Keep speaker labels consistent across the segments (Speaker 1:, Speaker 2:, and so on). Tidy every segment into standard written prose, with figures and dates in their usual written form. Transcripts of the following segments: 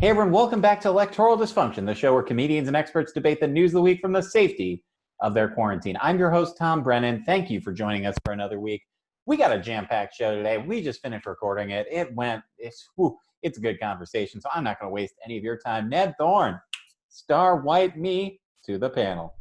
Speaker 1: Hey everyone, welcome back to Electoral Dysfunction, the show where comedians and experts debate the news of the week from the safety of their quarantine. I'm your host, Tom Brennan. Thank you for joining us for another week. We got a jam-packed show today. We just finished recording it. It's a good conversation, so I'm not going to waste any of your time. Ned Thorne, star white me to the panel.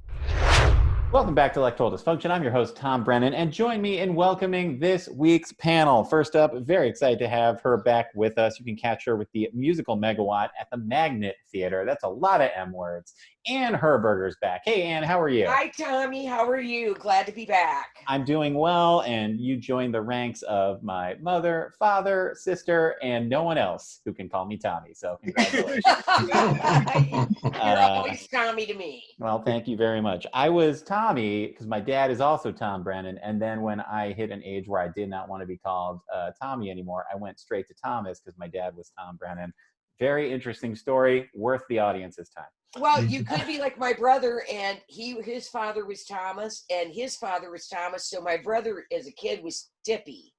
Speaker 1: Welcome back to Electoral Dysfunction. I'm your host, Tom Brennan, and join me in welcoming this week's panel. First up, very excited to have her back with us. You can catch her with the musical Megawatt at the Magnet Theater. That's a lot of M words. Ann Herberger's back. Hey, Ann, how are you?
Speaker 2: Hi, Tommy. How are you? Glad to be back.
Speaker 1: I'm doing well, and you joined the ranks of my mother, father, sister, and no one else who can call me Tommy. So congratulations.
Speaker 2: You're always Tommy to me.
Speaker 1: Well, thank you very much. I was Tommy because my dad is also Tom Brennan. And then when I hit an age where I did not want to be called Tommy anymore, I went straight to Thomas because my dad was Tom Brennan. Very interesting story, worth the audience's time.
Speaker 2: Well, you could be like my brother, and his father was Thomas, and his father was Thomas. So my brother, as a kid, was Tippy.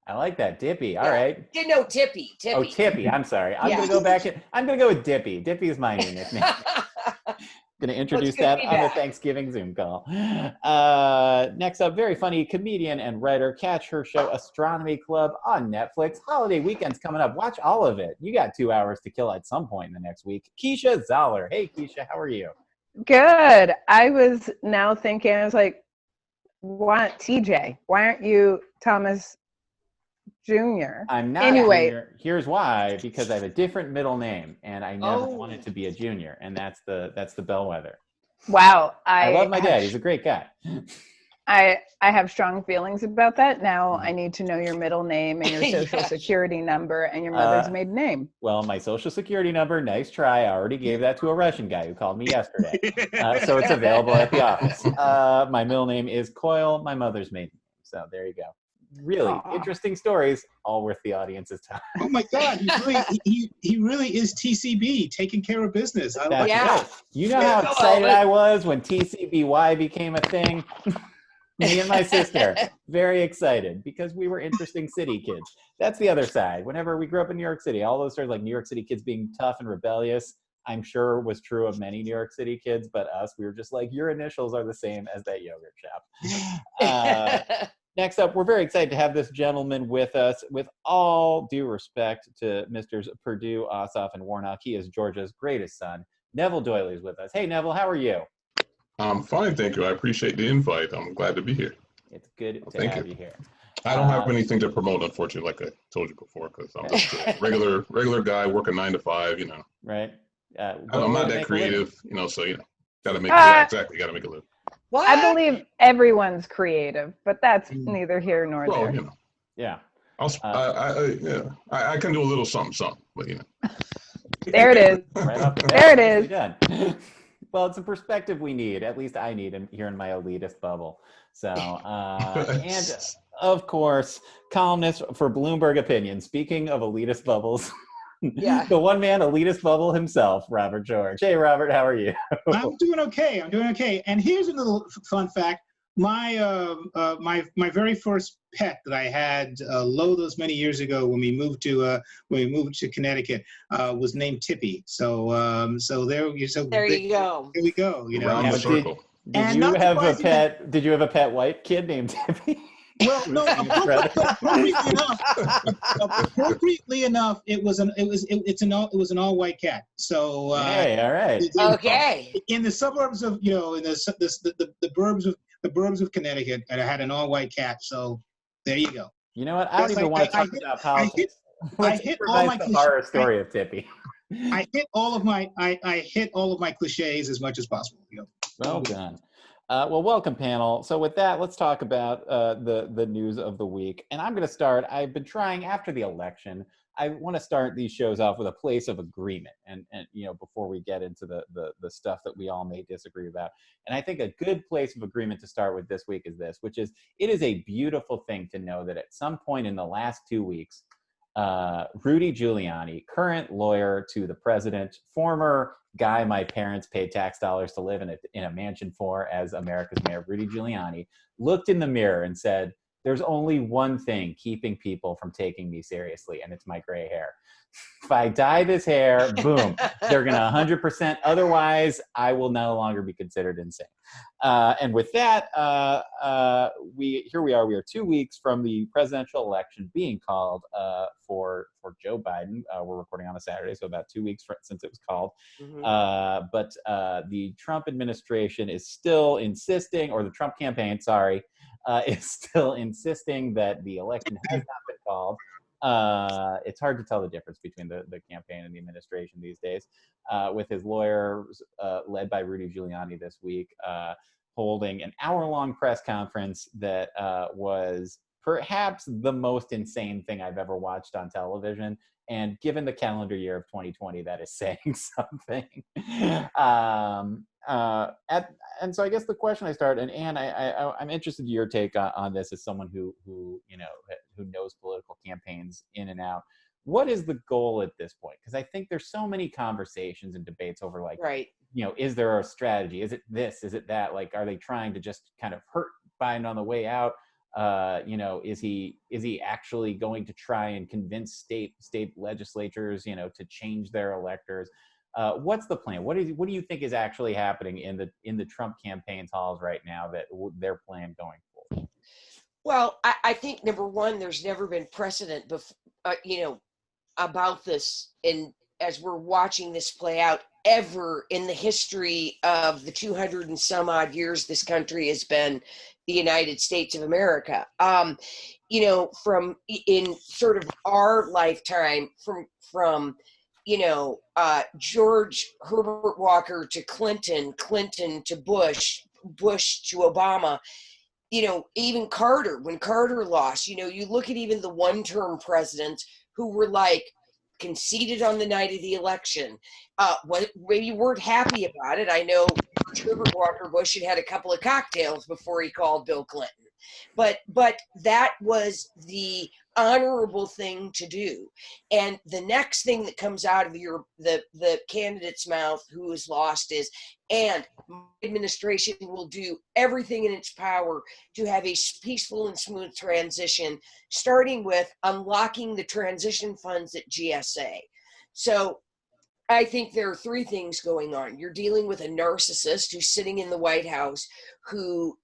Speaker 1: I like that, Dippy. All right.
Speaker 2: No, Tippy.
Speaker 1: Oh, Tippy. I'm sorry. I'm gonna go back. I'm gonna go with Dippy. Dippy is my new nickname. Going to introduce that on the Thanksgiving Zoom call. Next up, very funny comedian and writer. Catch her show Astronomy Club on Netflix. Holiday weekend's coming up. Watch all of it. You got 2 hours to kill at some point in the next week. Keisha Zoller. Hey, Keisha, how are you?
Speaker 3: Good. I was now thinking, I was like, why TJ? Why aren't you Thomas Jr.?
Speaker 1: I'm not Junior. Here's why, because I have a different middle name and I never wanted to be a junior, and that's the bellwether.
Speaker 3: Wow.
Speaker 1: I love my dad. He's a great guy.
Speaker 3: I have strong feelings about that. Now I need to know your middle name and your social security number and your mother's maiden name.
Speaker 1: Well, my social security number, nice try. I already gave that to a Russian guy who called me yesterday. So it's available at the office. My middle name is Coyle, my mother's maiden name. So there you go. Really interesting stories, all worth the audience's time.
Speaker 4: Oh my God, he really is TCB, taking care of business.
Speaker 1: Right. You know how excited I was when TCBY became a thing? Me and my sister, very excited because we were interesting city kids. That's the other side. Whenever we grew up in New York City, all those stories like New York City kids being tough and rebellious, I'm sure was true of many New York City kids, but us, we were just like, your initials are the same as that yogurt shop. Next up, we're very excited to have this gentleman with us. With all due respect to Mr. Perdue, Ossoff, and Warnock, he is Georgia's greatest son. Neville Doyley is with us. Hey, Neville, how are you?
Speaker 5: I'm fine, thank you. I appreciate the invite. I'm glad to be here.
Speaker 1: It's good to have you here.
Speaker 5: I don't have anything to promote, unfortunately, like I told you before, because I'm just a regular guy working 9 to 5, you know.
Speaker 1: Right.
Speaker 5: I'm not that creative, so, gotta make exactly, gotta make a living.
Speaker 3: What? I believe everyone's creative, but that's neither here nor there.
Speaker 1: Yeah.
Speaker 5: I can do a little something, but
Speaker 3: There it is. Right up there it is.
Speaker 1: Done. Well, it's a perspective we need. At least I need here in my elitist bubble. So, and of course, columnist for Bloomberg Opinion. Speaking of elitist bubbles, the one-man elitist bubble himself, Robert George. Hey, Robert, how are you?
Speaker 4: I'm doing okay. And here's a little fun fact. My very first pet that I had those many years ago when we moved to Connecticut was named Tippy. So there you go. Here we go.
Speaker 5: Around the circle.
Speaker 1: Did you have a pet? Did you have a pet white kid named Tippy?
Speaker 4: Well, no. Appropriately enough, it was an all white cat. So
Speaker 1: hey, all right,
Speaker 2: okay.
Speaker 4: In the suburbs of the burbs of Connecticut, and I had an all white cat. So there you go.
Speaker 1: You know what? I don't even want to talk about politics.
Speaker 4: I hit all my
Speaker 1: the horror story of Tippy.
Speaker 4: I hit all of my cliches as much as possible.
Speaker 1: Well done. Well, welcome, panel. So with that, let's talk about the news of the week. And I'm going to start. I've been trying after the election. I want to start these shows off with a place of agreement, and before we get into the stuff that we all may disagree about. And I think a good place of agreement to start with this week is this, which is it is a beautiful thing to know that at some point in the last 2 weeks, Rudy Giuliani, current lawyer to the president, former guy my parents paid tax dollars to live in a mansion for as America's mayor, Rudy Giuliani, looked in the mirror and said, there's only one thing keeping people from taking me seriously, and it's my gray hair. If I dye this hair, boom, they're going to 100%. Otherwise, I will no longer be considered insane. And with that, here we are. We are 2 weeks from the presidential election being called for Joe Biden. We're recording on a Saturday, so about 2 weeks since it was called. But the Trump administration is still insisting, or the Trump campaign, sorry, is still insisting that the election has not been called. It's hard to tell the difference between the campaign and the administration these days, with his lawyers led by Rudy Giuliani this week holding an hour-long press conference that was perhaps the most insane thing I've ever watched on television. And given the calendar year of 2020, that is saying something. And so I guess the question I start, and Anne, I'm interested in your take on this as someone who knows political campaigns in and out. What is the goal at this point? Because I think there's so many conversations and debates over like,
Speaker 2: right.
Speaker 1: Is there a strategy? Is it this? Is it that? Like, are they trying to just kind of hurt Biden on the way out? Is he actually going to try and convince state legislatures, to change their electors? What's the plan? What do you think is actually happening in the Trump campaign's halls right now that their plan going forward?
Speaker 2: Well, I think number one, there's never been precedent about this, and as we're watching this play out, ever in the history of the 200 and some odd years this country has been the United States of America. From in sort of our lifetime, from George Herbert Walker to Clinton to Bush to Obama, even Carter, when Carter lost, you look at even the one-term presidents who were like conceded on the night of the election. Maybe weren't happy about it. I know Herbert Walker Bush had a couple of cocktails before he called Bill Clinton. But that was the honorable thing to do. And the next thing that comes out of the candidate's mouth who is lost is, and my administration will do everything in its power to have a peaceful and smooth transition, starting with unlocking the transition funds at GSA. So I think there are three things going on. You're dealing with a narcissist who's sitting in the White House who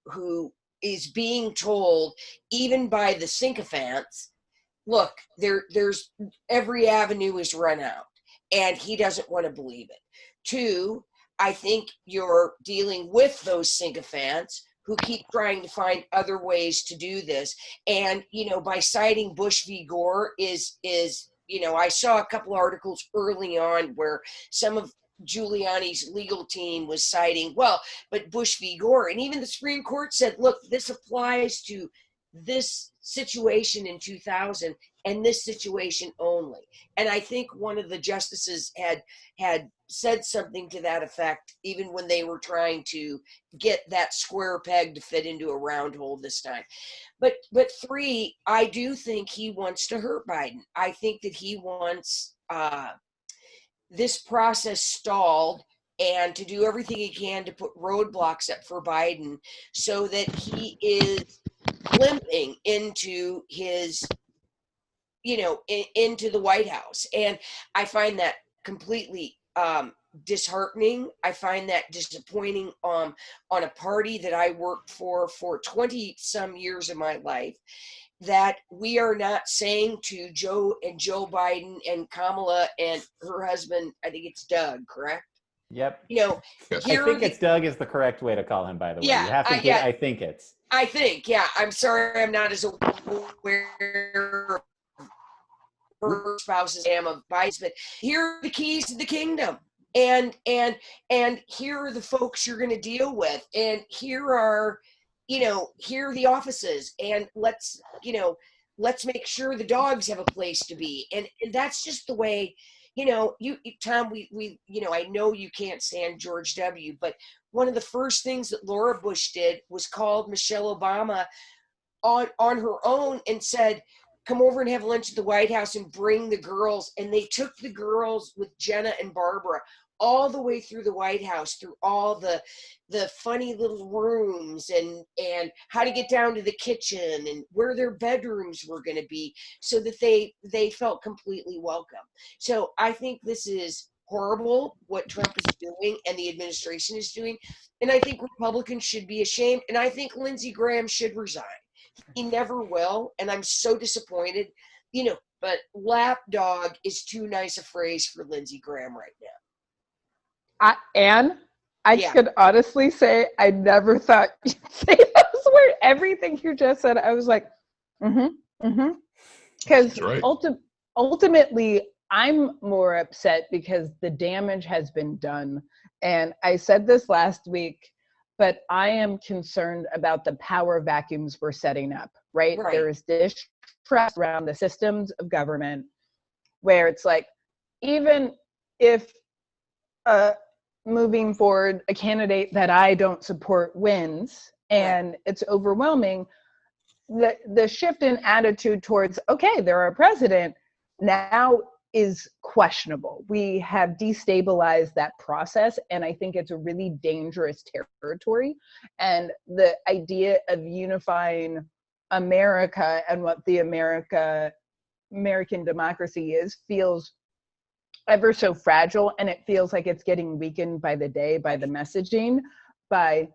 Speaker 2: is being told, even by the sycophants, look, there's every avenue is run out, and he doesn't want to believe it. Two, I think you're dealing with those sycophants who keep trying to find other ways to do this. And, by citing Bush v. Gore is I saw a couple articles early on where some of Giuliani's legal team was citing, but Bush v. Gore, and even the Supreme Court said, look, this applies to this situation in 2000 and this situation only. And I think one of the justices had said something to that effect, even when they were trying to get that square peg to fit into a round hole this time. But three, I do think he wants to hurt Biden. I think that he wants this process stalled and to do everything he can to put roadblocks up for Biden so that he is limping into his, into the White House. And I find that completely disheartening. I find that disappointing on a party that I worked for 20 some years of my life, that we are not saying to Joe Biden and Kamala and her husband, I think it's Doug, correct?
Speaker 1: Yep.
Speaker 5: Yes.
Speaker 1: I think it's Doug is the correct way to call him, by the way.
Speaker 2: Yeah,
Speaker 1: You have to get, I think it's.
Speaker 2: I think, yeah. I'm sorry I'm not as aware of her spouse's am of Biden's, but here are the keys to the kingdom. And here are the folks you're going to deal with. And here are the offices, and let's make sure the dogs have a place to be. And that's just the way, Tom, we I know you can't stand George W., but one of the first things that Laura Bush did was called Michelle Obama on her own and said, come over and have lunch at the White House and bring the girls. And they took the girls with Jenna and Barbara all the way through the White House, through all the funny little rooms and how to get down to the kitchen and where their bedrooms were going to be, so that they felt completely welcome. So I think this is horrible what Trump is doing and the administration is doing. And I think Republicans should be ashamed. And I think Lindsey Graham should resign. He never will. And I'm so disappointed, but lapdog is too nice a phrase for Lindsey Graham right now.
Speaker 3: I could honestly say I never thought you'd say those words. Everything you just said, I was like, because
Speaker 5: right.
Speaker 3: ultimately, I'm more upset because the damage has been done. And I said this last week, but I am concerned about the power vacuums we're setting up, right? There is distrust around the systems of government where it's like, even if moving forward, a candidate that I don't support wins and it's overwhelming, the shift in attitude towards, okay, they're a president now is questionable. We have destabilized that process, and I think it's a really dangerous territory. And the idea of unifying America and what the American democracy is feels ever so fragile, and it feels like it's getting weakened by the day, by the messaging, by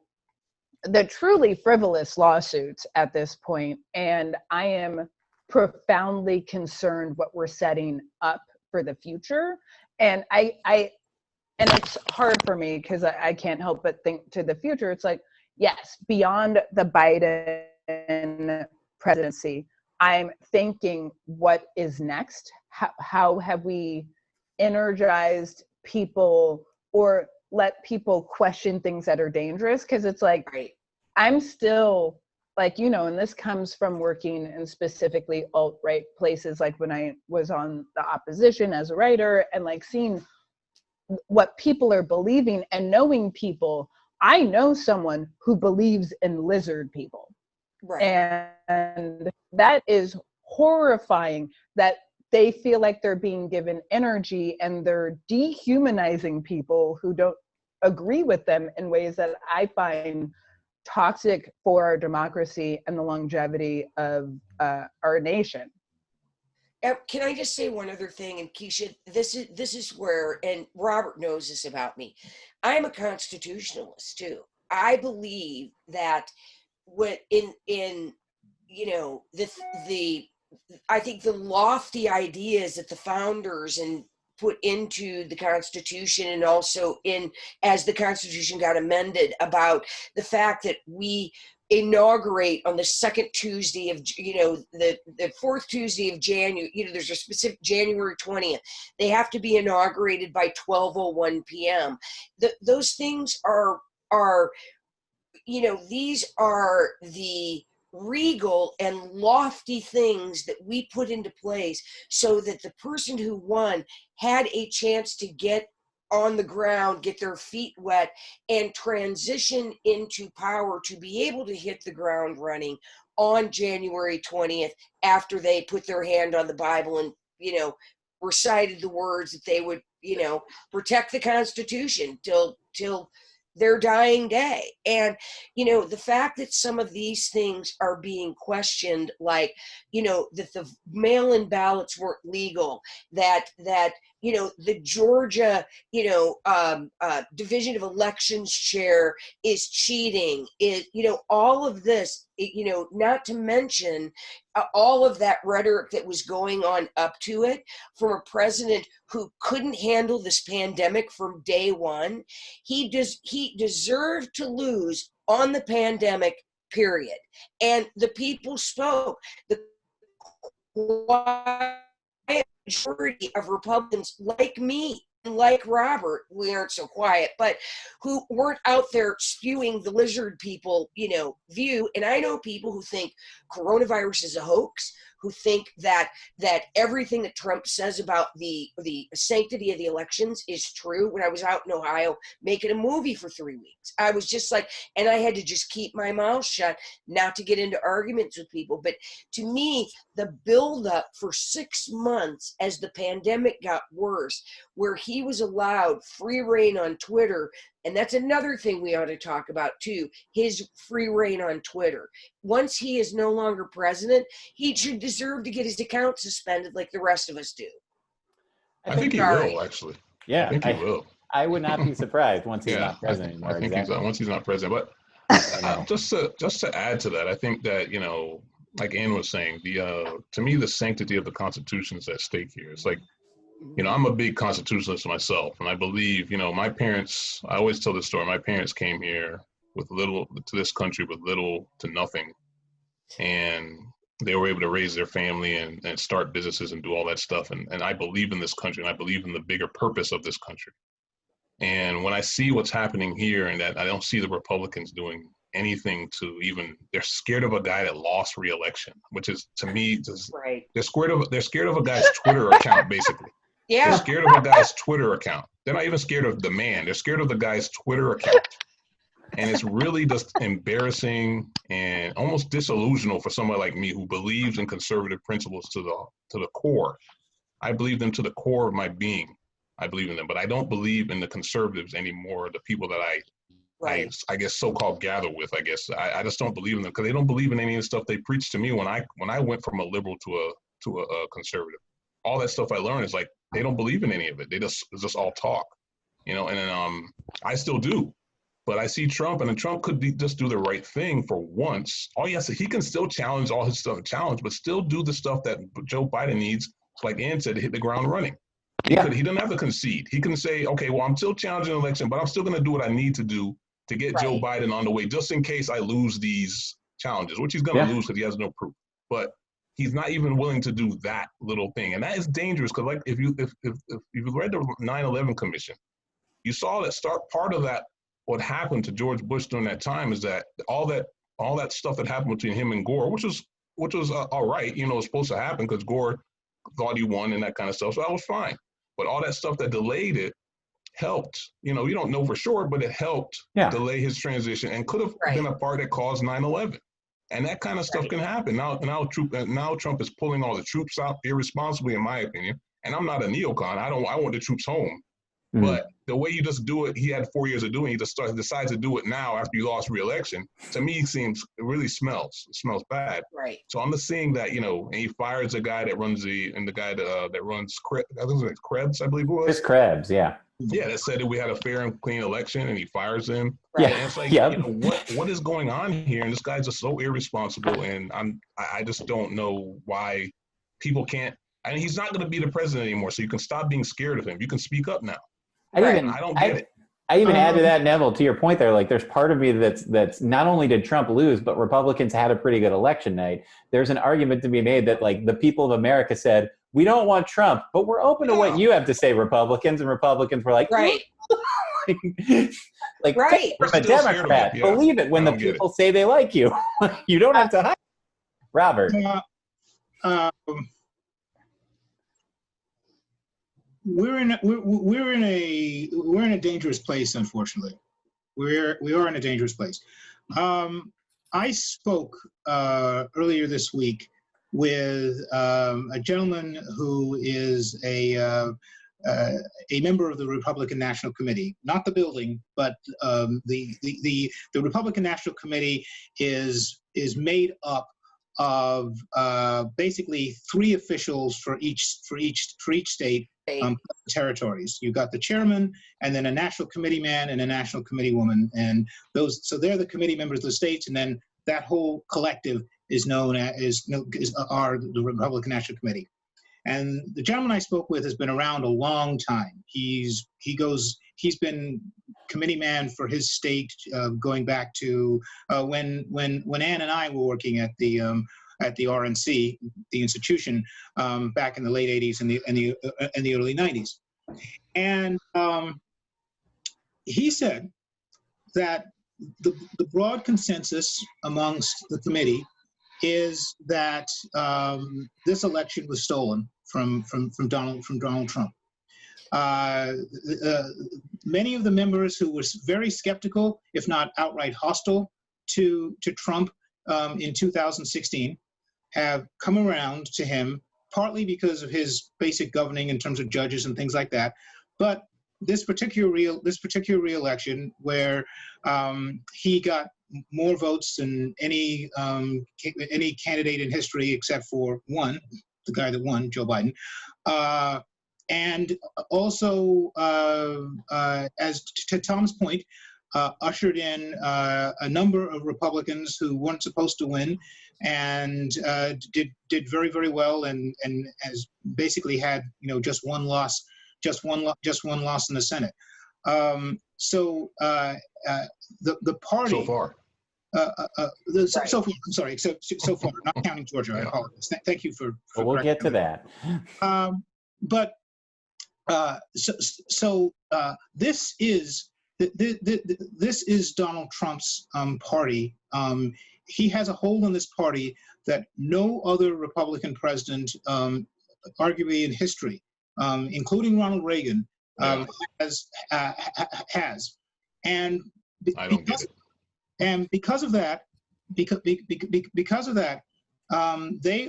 Speaker 3: the truly frivolous lawsuits at this point. And I am profoundly concerned what we're setting up for the future. And and it's hard for me because I can't help but think to the future. It's like, yes, beyond the Biden presidency, I'm thinking, what is next? How have we energized people or let people question things that are dangerous? Because it's like, I'm still like, and this comes from working in specifically alt-right places, like when I was on the opposition as a writer, and like seeing what people are believing and knowing people. I know someone who believes in lizard people. And that is horrifying, that they feel like they're being given energy and they're dehumanizing people who don't agree with them in ways that I find toxic for our democracy and the longevity of our nation.
Speaker 2: Can I just say one other thing? And Keisha, this is where, and Robert knows this about me, I'm a constitutionalist too. I believe that what I think the lofty ideas that the founders and put into the Constitution, and also as the Constitution got amended, about the fact that we inaugurate on the second Tuesday of, the fourth Tuesday of January, there's a specific January 20th. They have to be inaugurated by 12:01 p.m. Those things are, these are the regal and lofty things that we put into place so that the person who won had a chance to get on the ground, get their feet wet, and transition into power to be able to hit the ground running on January 20th after they put their hand on the Bible and, recited the words that they would, protect the Constitution till their dying day. And the fact that some of these things are being questioned, like that the mail-in ballots weren't legal, that the Georgia Division of Elections chair is cheating, all of this, not to mention all of that rhetoric that was going on up to it from a president who couldn't handle this pandemic from day one. He deserved to lose on the pandemic, period. And the people spoke. The majority of Republicans, like me, like Robert, we aren't so quiet, but who weren't out there spewing the lizard people, view. And I know people who think coronavirus is a hoax, who think that everything that Trump says about the sanctity of the elections is true. When I was out in Ohio making a movie for 3 weeks, I was just like, and I had to just keep my mouth shut, not to get into arguments with people. But to me, the buildup for 6 months as the pandemic got worse, where he was allowed free reign on Twitter, and that's another thing we ought to talk about too, his free reign on Twitter. Once he is no longer president, he should deserve to get his account suspended like the rest of us do.
Speaker 5: I think he will, actually.
Speaker 1: Yeah,
Speaker 5: I think he will.
Speaker 1: I would not be surprised once he's not president anymore.
Speaker 5: I think once he's not president. But just to add to that, I think that, you know, like Ann was saying, to me, the sanctity of the Constitution is at stake here. It's like, you know, I'm a big constitutionalist myself, and I believe, you know, my parents, I always tell this story, my parents came here with to this country with little to nothing, and they were able to raise their family and start businesses and do all that stuff. And I believe in this country, and I believe in the bigger purpose of this country. And when I see what's happening here, and that I don't see the Republicans doing anything to even, they're scared of a guy that lost re-election, which is, to me, just,
Speaker 2: Right.
Speaker 5: they're scared of a guy's Twitter account, basically.
Speaker 2: Yeah.
Speaker 5: They're scared of a guy's Twitter account. They're not even scared of the man. They're scared of the guy's Twitter account. And it's really just embarrassing and almost disillusional for somebody like me who believes in conservative principles to the core. I believe them to the core of my being. I believe in them, but I don't believe in the conservatives anymore, the people that I guess so-called gather with. I guess I just don't believe in them because they don't believe in any of the stuff they preach to me when I went from a liberal to a conservative. All that stuff I learned is like, they don't believe in any of it. It's just all talk, you know. And then I still do, but I see Trump, and then Trump could just do the right thing for once. Oh yes, he can still challenge all his stuff, but still do the stuff that Joe Biden needs, like Ann said, to hit the ground running. He doesn't have to concede. He can say, okay, well, I'm still challenging the election, but I'm still going to do what I need to do to get Joe Biden on the way, just in case I lose these challenges, which he's going to lose because he has no proof. But he's not even willing to do that little thing, and that is dangerous because, like, if you read the 9/11 Commission, you saw that part of that. What happened to George Bush during that time is that all that stuff that happened between him and Gore, which was all right, you know, it was supposed to happen because Gore thought he won and that kind of stuff, so that was fine. But all that stuff that delayed it helped. You know, you don't know for sure, but it helped delay his transition and could have been a part that caused 9/11. And that kind of stuff can happen. Now Trump is pulling all the troops out irresponsibly, in my opinion. And I'm not a neocon. I want the troops home. Mm-hmm. But the way you just do it, he had 4 years of doing it. He just decides to do it now after you lost re-election. To me, it really smells bad.
Speaker 2: Right.
Speaker 5: So I'm just seeing that, you know, and he fires the guy that runs that runs Krebs, I believe it was.
Speaker 1: Chris Krebs, yeah.
Speaker 5: Yeah, that said that we had a fair and clean election, and he fires him.
Speaker 1: Yeah,
Speaker 5: and it's like, you know, what is going on here? And this guy's just so irresponsible, and I just don't know why people can't. I mean, he's not going to be the president anymore, so you can stop being scared of him. You can speak up now. I don't get it.
Speaker 1: I even add to that, Neville, to your point there, like there's part of me that's not only did Trump lose, but Republicans had a pretty good election night. There's an argument to be made that like the people of America said, we don't want Trump, but we're open to what you have to say, Republicans. And Republicans were like,
Speaker 2: right.
Speaker 1: Like from a Democrat, believe it when the people say they like you. You don't have to hide. Robert.
Speaker 4: We're in a dangerous place, unfortunately. We are in a dangerous place. I spoke earlier this week with a gentleman who is a member of the Republican National Committee, not the building, but the Republican National Committee is made up of basically 3 officials for each state. Territories. You've got the chairman, and then a national committee man and a national committee woman, and so they're the committee members of the states, and then that whole collective is known as the Republican National Committee. And the gentleman I spoke with has been around a long time. He's been committee man for his state going back to when Ann and I were working at the RNC, the institution, back in the late 80s and the early 90s. And he said that the broad consensus amongst the committee is that this election was stolen from Donald Trump. Many of the members who were very skeptical, if not outright hostile, to Trump in 2016 have come around to him, partly because of his basic governing in terms of judges and things like that, but this particular re-election where he got more votes than any candidate in history except for one, the guy that won, Joe Biden, and also, as to Tom's point, ushered in a number of Republicans who weren't supposed to win, and did very, very well, and has basically had just one loss in the Senate. So the party
Speaker 5: So far.
Speaker 4: So far, I'm sorry, so far, not counting Georgia. I apologize. Thank you for
Speaker 1: Well, we'll get to that.
Speaker 4: But this is Donald Trump's party. He has a hold on this party that no other Republican president, arguably in history, including Ronald Reagan, has. And
Speaker 5: I don't get it.
Speaker 4: And because of that, they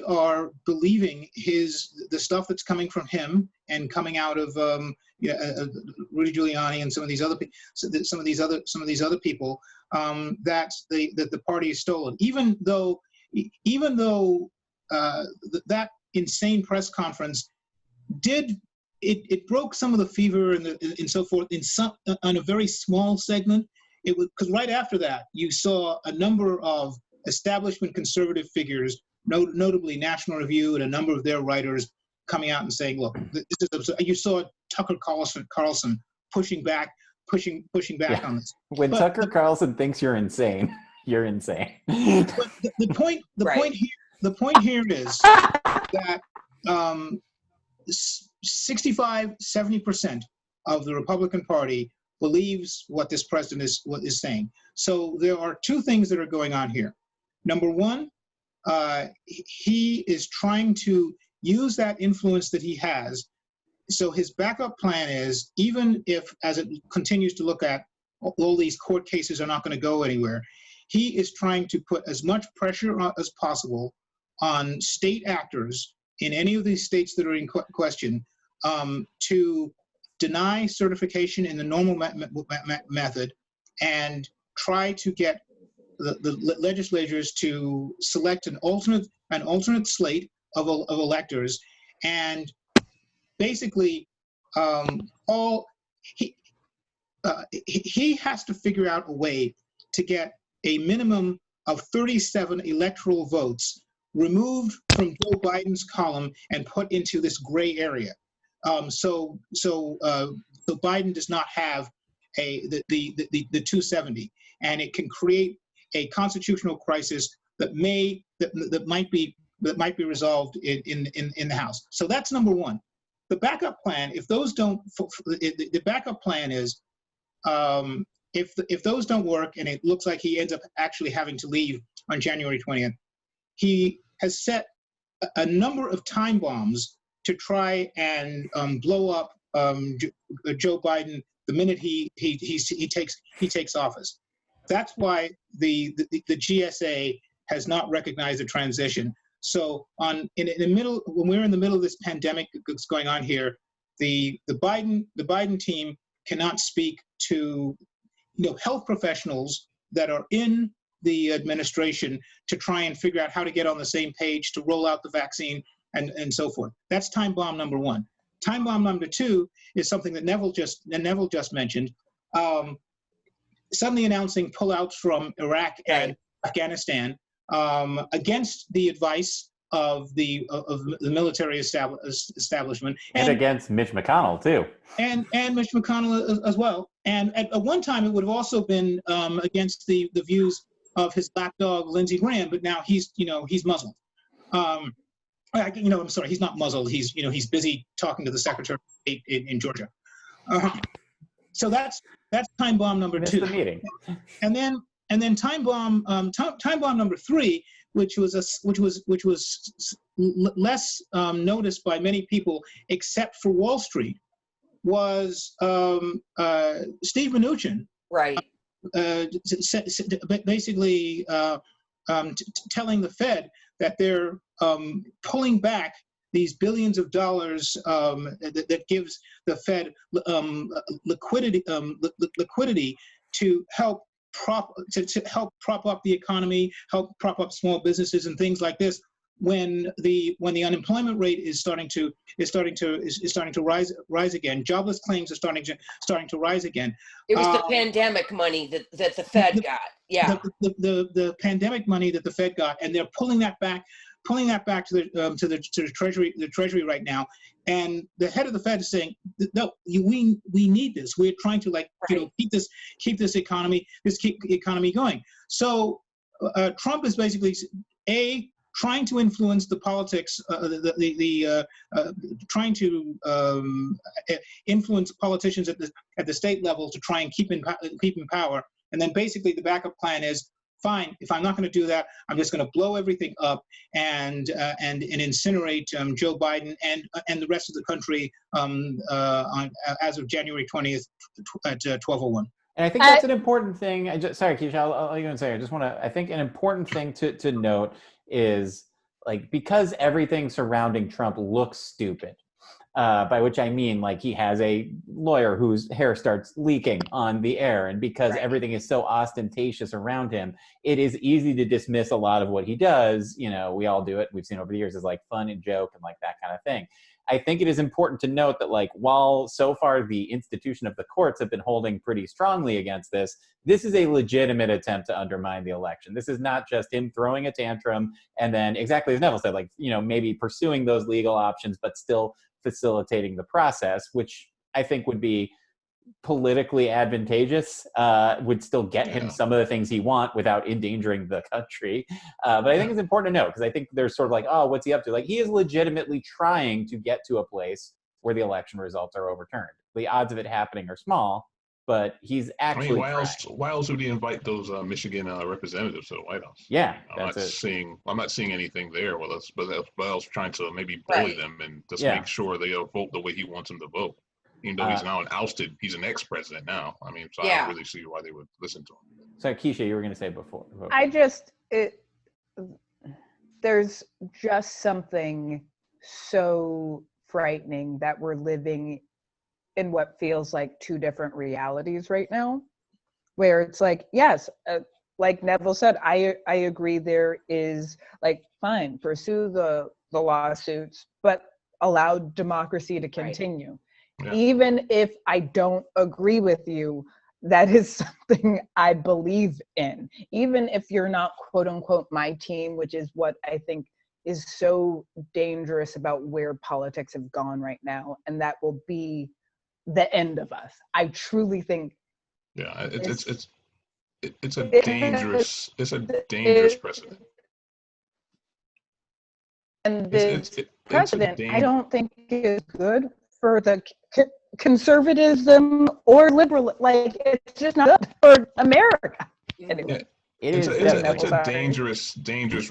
Speaker 4: are believing the stuff that's coming from him and coming out of Rudy Giuliani and some of these other people, that the party is stolen. Even though that insane press conference it broke some of the fever and so forth on a very small segment. It was because right after that you saw a number of establishment conservative figures, notably National Review and a number of their writers, coming out and saying, "Look, this is absurd." You saw Tucker Carlson pushing back on this.
Speaker 1: When Tucker Carlson thinks you're insane, you're insane.
Speaker 4: But the point here is that 65-70% of the Republican Party believes what this president is saying. So there are two things that are going on here. Number one, he is trying to use that influence that he has. So his backup plan is, even if, as it continues to look at, all these court cases are not going to go anywhere, he is trying to put as much pressure as possible on state actors in any of these states that are in question to deny certification in the normal method and try to get the legislatures to select an alternate slate of electors, and basically he has to figure out a way to get a minimum of 37 electoral votes removed from Joe Biden's column and put into this gray area. So Biden does not have the 270, and it can create a constitutional crisis that might be resolved in the House. So that's number one. The backup plan, if those don't, the backup plan is if those don't work, and it looks like he ends up actually having to leave on January 20th, he has set a number of time bombs to try and blow up Joe Biden the minute he takes office. That's why the GSA has not recognized the transition. So in the middle, when we're in the middle of this pandemic that's going on here, the Biden team cannot speak to health professionals that are in the administration to try and figure out how to get on the same page to roll out the vaccine and so forth. That's time bomb number one. Time bomb number two is something that Neville just mentioned. Suddenly announcing pullouts from Iraq and Afghanistan against the advice of the military establishment,
Speaker 1: and against Mitch McConnell too, and
Speaker 4: Mitch McConnell as well. And at one time, it would have also been against the views of his lapdog Lindsey Graham, but now he's muzzled. I'm sorry, he's not muzzled. He's busy talking to the Secretary of State in Georgia. So that's time bomb number two.
Speaker 1: The meeting.
Speaker 4: And then time bomb number three, less noticed by many people, except for Wall Street, was Steve Mnuchin
Speaker 2: Right.
Speaker 4: basically telling the Fed that they're pulling back these billions of dollars that gives the Fed liquidity to help prop up the economy, help prop up small businesses and things like this. When the unemployment rate is starting to rise again, jobless claims are starting to rise again.
Speaker 2: It was the pandemic money that the Fed got. Yeah.
Speaker 4: The pandemic money that the Fed got, and they're pulling that back to the Treasury right now. And the head of the Fed is saying, no, we need this. We're trying to keep this economy going. So Trump is basically trying to influence the politics, trying to influence politicians at the state level to try and keep in power. And then basically the backup plan is, fine, if I'm not going to do that, I'm just going to blow everything up and incinerate Joe Biden and the rest of the country as of January 20th at 12:01.
Speaker 1: And I think that's an important thing. Sorry, Keisha, I'll even say, I think an important thing to note is, like, because everything surrounding Trump looks stupid, by which I mean, like, he has a lawyer whose hair starts leaking on the air, and because everything is so ostentatious around him, it is easy to dismiss a lot of what he does. You know, we all do it. We've seen over the years as like fun and joke and like that kind of thing. I think it is important to note that, like, while so far the institution of the courts have been holding pretty strongly against this, this is a legitimate attempt to undermine the election. This is not just him throwing a tantrum and then, exactly as Neville said, like, you know, maybe pursuing those legal options, but still facilitating the process, which I think would be politically advantageous, would still get him some of the things he wants without endangering the country. But I think it's important to know, because I think there's sort of like, oh, what's he up to? Like, he is legitimately trying to get to a place where the election results are overturned. The odds of it happening are small, but he's actually
Speaker 5: why else would he invite those Michigan representatives to the White House?
Speaker 1: Yeah,
Speaker 5: I'm not seeing anything there. Well, but else trying to maybe bully them and just make sure they vote the way he wants them to vote. Even though he's now he's an ex-president now. I mean, so I don't really see why they would listen to him.
Speaker 1: So, Keisha, you were going to say before.
Speaker 3: There's just something so frightening that we're living in what feels like two different realities right now, where it's like, yes, like Neville said, I agree there is, like, fine, pursue the lawsuits, but allow democracy to continue. Right. Yeah. Even if I don't agree with you, that is something I believe in. Even if you're not, quote unquote, my team, which is what I think is so dangerous about where politics have gone right now. And that will be the end of us. I truly think.
Speaker 5: Yeah, it's a dangerous precedent.
Speaker 3: And this precedent, I don't think is good for the conservatism or liberal, like, it's just not good for America. Anyway.
Speaker 5: It's a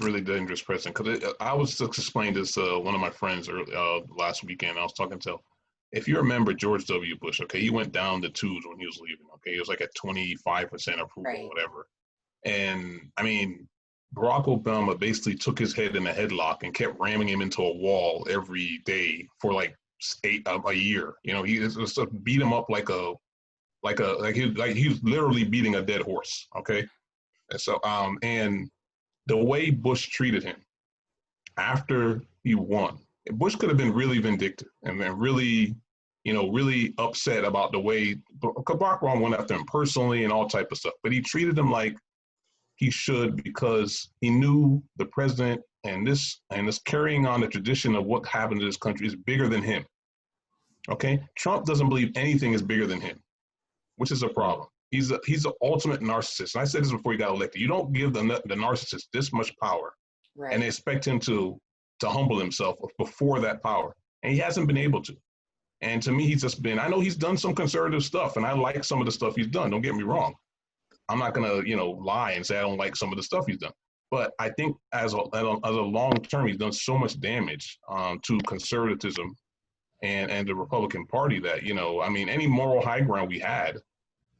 Speaker 5: really dangerous precedent, because I was just explaining this to one of my friends last weekend. I was talking to, if you remember George W. Bush, okay, he went down the tubes when he was leaving, okay? He was like at 25% approval or whatever. And, I mean, Barack Obama basically took his head in a headlock and kept ramming him into a wall every day for like a year. You know, he just beat him up like he was literally beating a dead horse. Okay, and so and the way Bush treated him after he won, Bush could have been really vindictive and then really upset about the way Barack Obama went after him personally and all type of stuff. But he treated him like he should, because he knew the president and this carrying on the tradition of what happened to this country is bigger than him. Okay, Trump doesn't believe anything is bigger than him, which is a problem. He's the ultimate narcissist. And I said this before he got elected. You don't give the narcissist this much power and expect him to humble himself before that power, and he hasn't been able to. And to me, he's just been. I know he's done some conservative stuff, and I like some of the stuff he's done. Don't get me wrong. I'm not gonna lie and say I don't like some of the stuff he's done. But I think as a long term, he's done so much damage to conservatism and the Republican Party that, I mean, any moral high ground we had,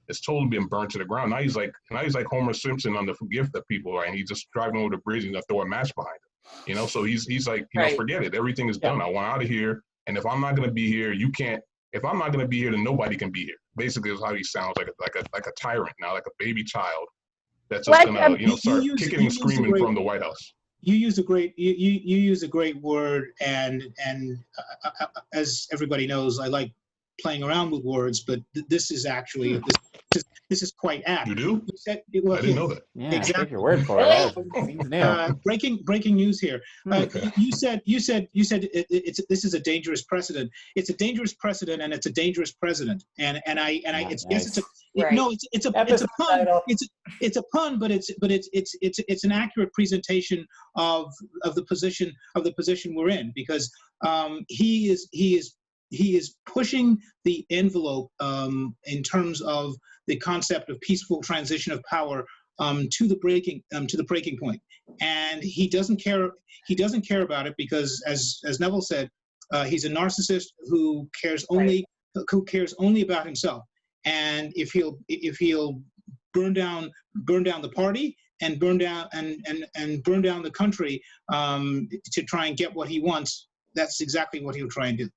Speaker 5: it's totally been burned to the ground. Now he's like Homer Simpson on the Forgive the People, right? And he's just driving over the bridge and gonna throw a match behind him. So he's like,
Speaker 2: Right.
Speaker 5: forget it. Everything is done. I want out of here. And if I'm not gonna be here, you can't. If I'm not gonna be here, then nobody can be here. Basically, is how he sounds, like a tyrant now, like a baby child that's just gonna start kicking and screaming from the White House.
Speaker 4: You use a great you use a great word, and as everybody knows, I like playing around with words, but this is actually this is quite apt.
Speaker 5: You do?
Speaker 4: I
Speaker 5: didn't know that.
Speaker 1: Yeah,
Speaker 4: exactly.
Speaker 1: take your word for it. Seems new.
Speaker 4: Breaking news here. You said this is a dangerous precedent. It's a dangerous precedent, and it's a dangerous president. And it's
Speaker 1: nice.
Speaker 4: it's a
Speaker 2: Right.
Speaker 4: no, it's a pun. It's a pun, but it's an accurate presentation of the position we're in, because he is pushing the envelope in terms of the concept of peaceful transition of power to the breaking point, and he doesn't care. He doesn't care about it because, as Neville said, he's a narcissist who cares only about himself. And if he'll burn down the party and burn down the country to try and get what he wants, that's exactly what he'll try and do.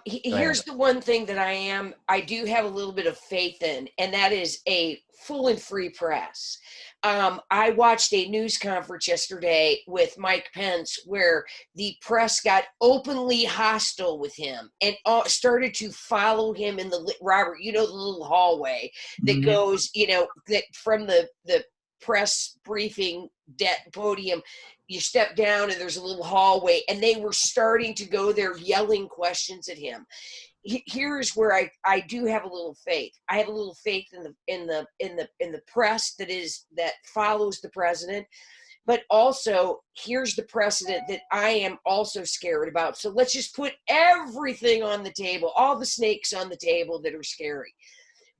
Speaker 2: Here's the one thing that I do have a little bit of faith in, and that is a full and free press. I watched a news conference yesterday with Mike Pence where the press got openly hostile with him and started to follow him in Robert, the little hallway that goes, that from the press briefing podium, you step down and there's a little hallway, and they were starting to go there yelling questions at him. Here's where I do have a little faith. I have a little faith in the press that follows the president, but also here's the precedent that I am also scared about. So let's just put everything on the table, all the snakes on the table that are scary.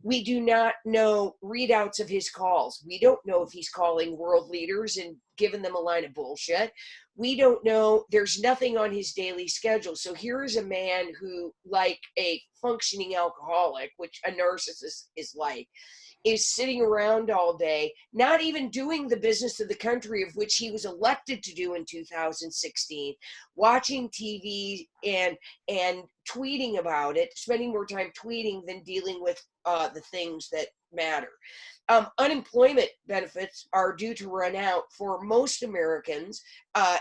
Speaker 2: We do not know readouts of his calls. We don't know if he's calling world leaders and giving them a line of bullshit. We don't know. There's nothing on his daily schedule. So here is a man who, like a functioning alcoholic, which a narcissist is like, is sitting around all day, not even doing the business of the country of which he was elected to do in 2016, watching TV and tweeting about it, spending more time tweeting than dealing with the things that matter. Unemployment benefits are due to run out for most Americans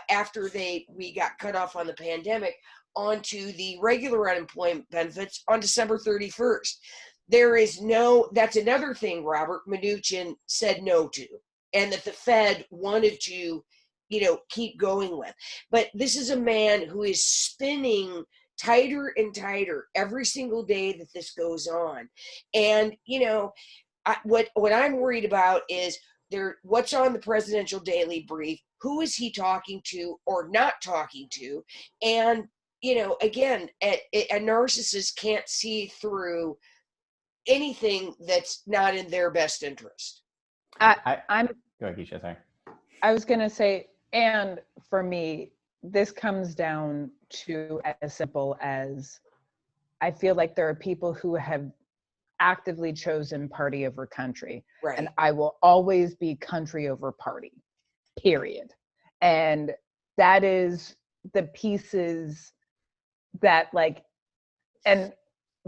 Speaker 2: after we got cut off on the pandemic onto the regular unemployment benefits on December 31st. That's another thing Robert Mnuchin said no to, and that the Fed wanted to, keep going with. But this is a man who is spinning tighter and tighter every single day that this goes on. And, what I'm worried about is what's on the presidential daily brief, who is he talking to or not talking to? And, again, a narcissist can't see through anything that's not in their best interest.
Speaker 1: Go ahead, Keisha, sorry.
Speaker 3: I was going to say, and for me, this comes down to as simple as I feel like there are people who have actively chosen party over country.
Speaker 2: Right.
Speaker 3: And I will always be country over party, period. And that is the pieces that and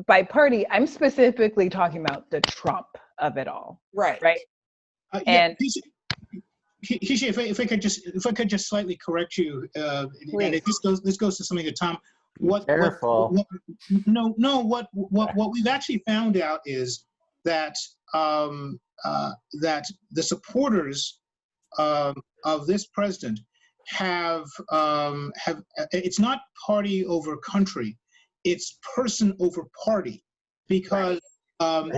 Speaker 3: by party, I'm specifically talking about the Trump of it all.
Speaker 2: Right.
Speaker 3: Right.
Speaker 4: And Keisha, if I could just slightly correct you, and this goes to something that Tom. What we've actually found out is that that the supporters of this president have it's not party over country, it's person over party, because
Speaker 3: I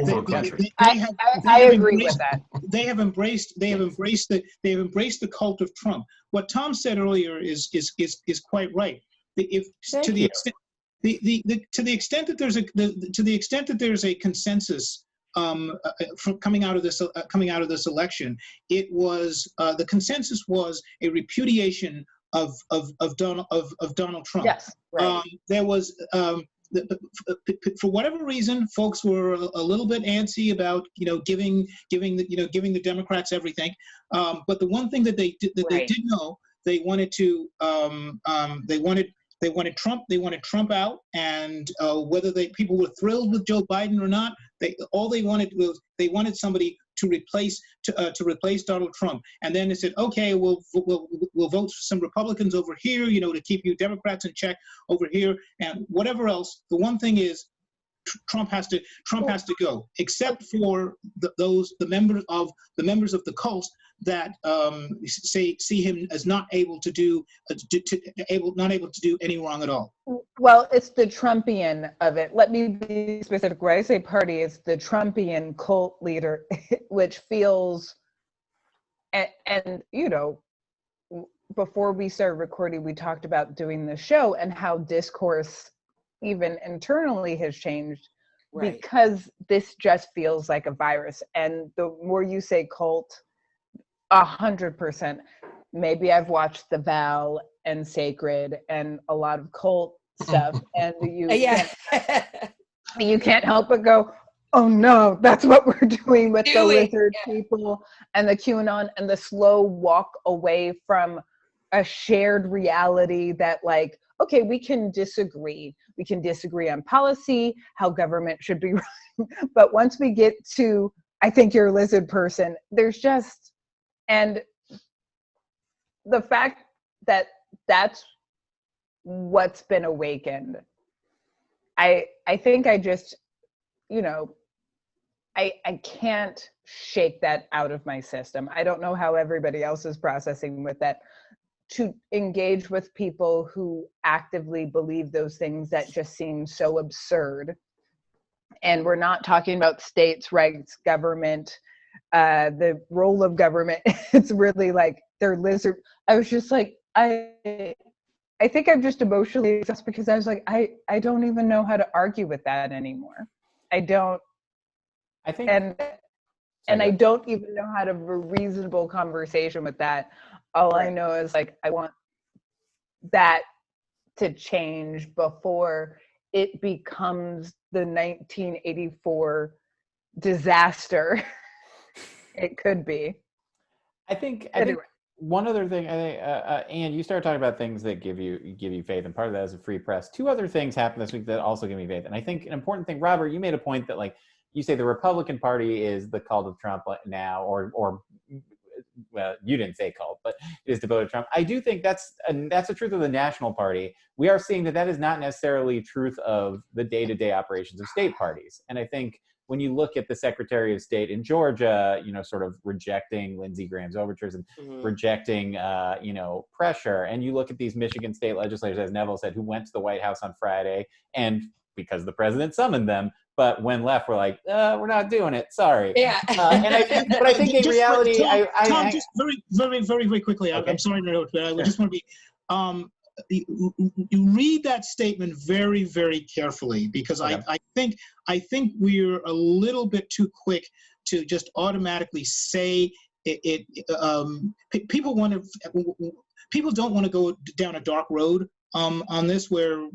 Speaker 3: agree with that.
Speaker 4: They have embraced the cult of Trump. What Tom said earlier is quite right. To the extent that there's a consensus from coming out of this election, it was the consensus was a repudiation of Donald Trump.
Speaker 3: Yes, right.
Speaker 4: There was for whatever reason, folks were a little bit antsy about giving the Democrats everything. But the one thing that they did know, they wanted Trump out, and whether people were thrilled with Joe Biden or not, they wanted somebody to replace Donald Trump. And then they said, okay, we'll vote for some Republicans over here, to keep you Democrats in check over here, and whatever else. The one thing is, Trump has to go, except for the members of the cult that see him as not able to do any wrong at all.
Speaker 3: Well, it's the Trumpian of it. Let me be specific. When I say party, it's the Trumpian cult leader, which feels, and before we started recording, we talked about doing the show and how discourse even internally has changed, right? Because this just feels like a virus. And the more you say cult, 100%. Maybe I've watched The Vow and Sacred and a lot of cult stuff, and you can't help but go, oh no, that's what we're doing with the lizard people and the QAnon, and the slow walk away from a shared reality that, like, okay, we can disagree. We can disagree on policy, how government should be run. But once we get to, I think you're a lizard person, there's just, and the fact that that's what's been awakened, I think I just, I can't shake that out of my system. I don't know how everybody else is processing with that. To engage with people who actively believe those things that just seem so absurd. And we're not talking about states' rights, government, the role of government. It's really like they're lizard. I was just like, I think I'm just emotionally exhausted, because I was like, I don't even know how to argue with that anymore. I don't.
Speaker 1: I think,
Speaker 3: and I don't even know how to have a reasonable conversation with that. All I know is, like, I want that to change before it becomes the 1984 disaster it could be.
Speaker 1: I think one other thing, and you started talking about things that give you faith, and part of that is a free press. Two other things happened this week that also give me faith, and I think an important thing, Robert, you made a point that, like, you say the Republican Party is the cult of Trump now, or well, you didn't say cult, but it is devoted to Trump. I do think that's the truth of the National Party. We are seeing that is not necessarily truth of the day-to-day operations of state parties. And I think when you look at the Secretary of State in Georgia, sort of rejecting Lindsey Graham's overtures and rejecting, pressure, and you look at these Michigan state legislators, as Neville said, who went to the White House on Friday, and because the president summoned them, but when left, we're like, we're not doing it. Sorry.
Speaker 2: Yeah.
Speaker 1: And I think in reality,
Speaker 4: Tom, just very, very, very, very quickly. Okay. I'm sorry to interrupt, but I just want to be. You read that statement very, very carefully, because okay. I think we're a little bit too quick to just automatically say it. People don't want to go down a dark road on this, where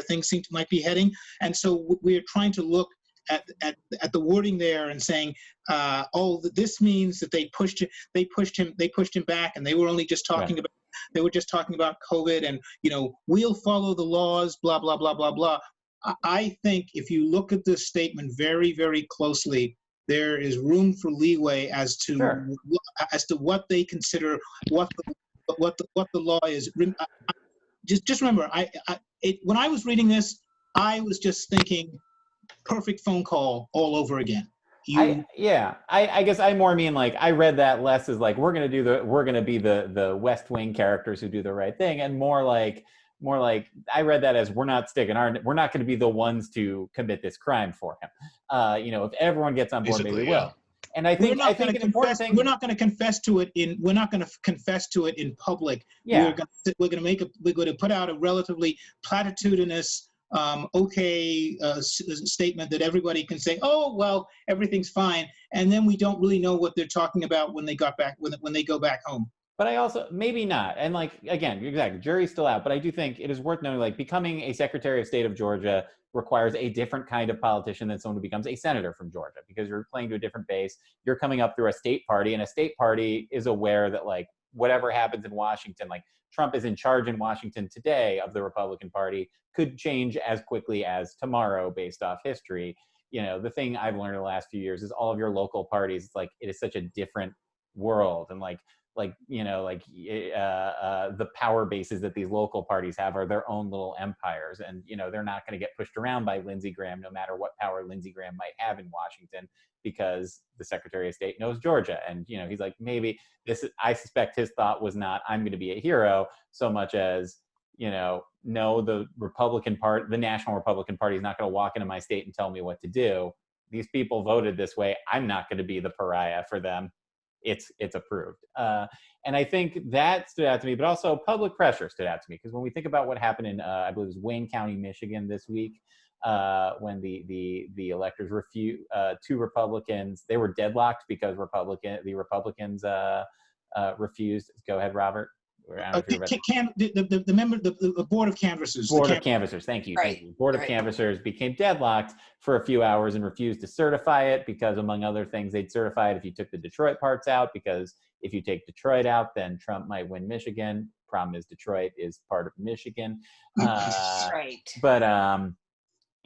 Speaker 4: things might be heading, and so we're trying to look at the wording there and saying, this means that they pushed him back, and they were only just talking about COVID, and we'll follow the laws, blah blah blah blah blah. I think if you look at this statement very, very closely, there is room for leeway as to what they consider what the law is. Just remember, when I was reading this, I was just thinking, perfect phone call all over again. I guess I more mean, like, I read that less as like we're gonna be the West Wing characters who do the right thing, and more like I read that as we're not going to be the ones to commit this crime for him. If everyone gets on board, maybe we will. And I think an important thing, we're not going to confess to it in public.
Speaker 1: Yeah.
Speaker 4: We're going to put out a relatively platitudinous statement that everybody can say, oh, well, everything's fine. And then we don't really know what they're talking about when they got back, when they go back home.
Speaker 1: But I also, maybe not. And like, again, exactly, jury's still out. But I do think it is worth noting, like, becoming a Secretary of State of Georgia requires a different kind of politician than someone who becomes a senator from Georgia, because you're playing to a different base. You're coming up through a state party, and a state party is aware that, like, whatever happens in Washington, like, Trump is in charge in Washington today of the Republican Party, could change as quickly as tomorrow based off history. You know, the thing I've learned in the last few years is all of your local parties, it's like, it is such a different world. And the power bases that these local parties have are their own little empires. And, you know, they're not going to get pushed around by Lindsey Graham, no matter what power Lindsey Graham might have in Washington, because the Secretary of State knows Georgia. And, you know, he's like, maybe this, I suspect his thought was not, I'm going to be a hero, so much as, you know, no, the National Republican Party is not going to walk into my state and tell me what to do. These people voted this way. I'm not going to be the pariah for them. It's approved. And I think that stood out to me, but also public pressure stood out to me, because when we think about what happened in, I believe it was Wayne County, Michigan this week, when the electors refused, two Republicans, they were deadlocked because the Republicans refused. Go ahead, Robert.
Speaker 4: The Board of Canvassers.
Speaker 1: Board of Canvassers, thank you.
Speaker 2: Right.
Speaker 1: Thank you. Board of Canvassers became deadlocked for a few hours and refused to certify it because, among other things, they'd certify it if you took the Detroit parts out, because if you take Detroit out, then Trump might win Michigan. Problem is, Detroit is part of Michigan.
Speaker 2: Right.
Speaker 1: But,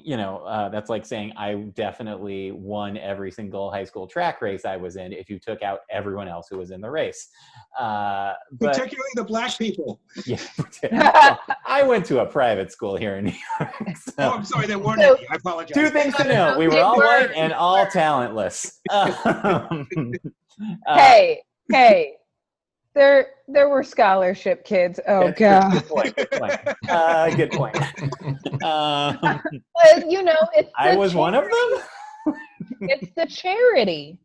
Speaker 1: you know, that's like saying I definitely won every single high school track race I was in if you took out everyone else who was in the race.
Speaker 4: Particularly the black people.
Speaker 1: Yeah. Well, I went to a private school here in New York. So.
Speaker 4: Oh, I'm sorry, there weren't any. I apologize.
Speaker 1: Two things to note. We were all white and all talentless.
Speaker 3: Hey, there were scholarship kids. Oh, God.
Speaker 1: Good point. Good point.
Speaker 3: You know, it's
Speaker 1: I was one of them?
Speaker 3: It's the charity.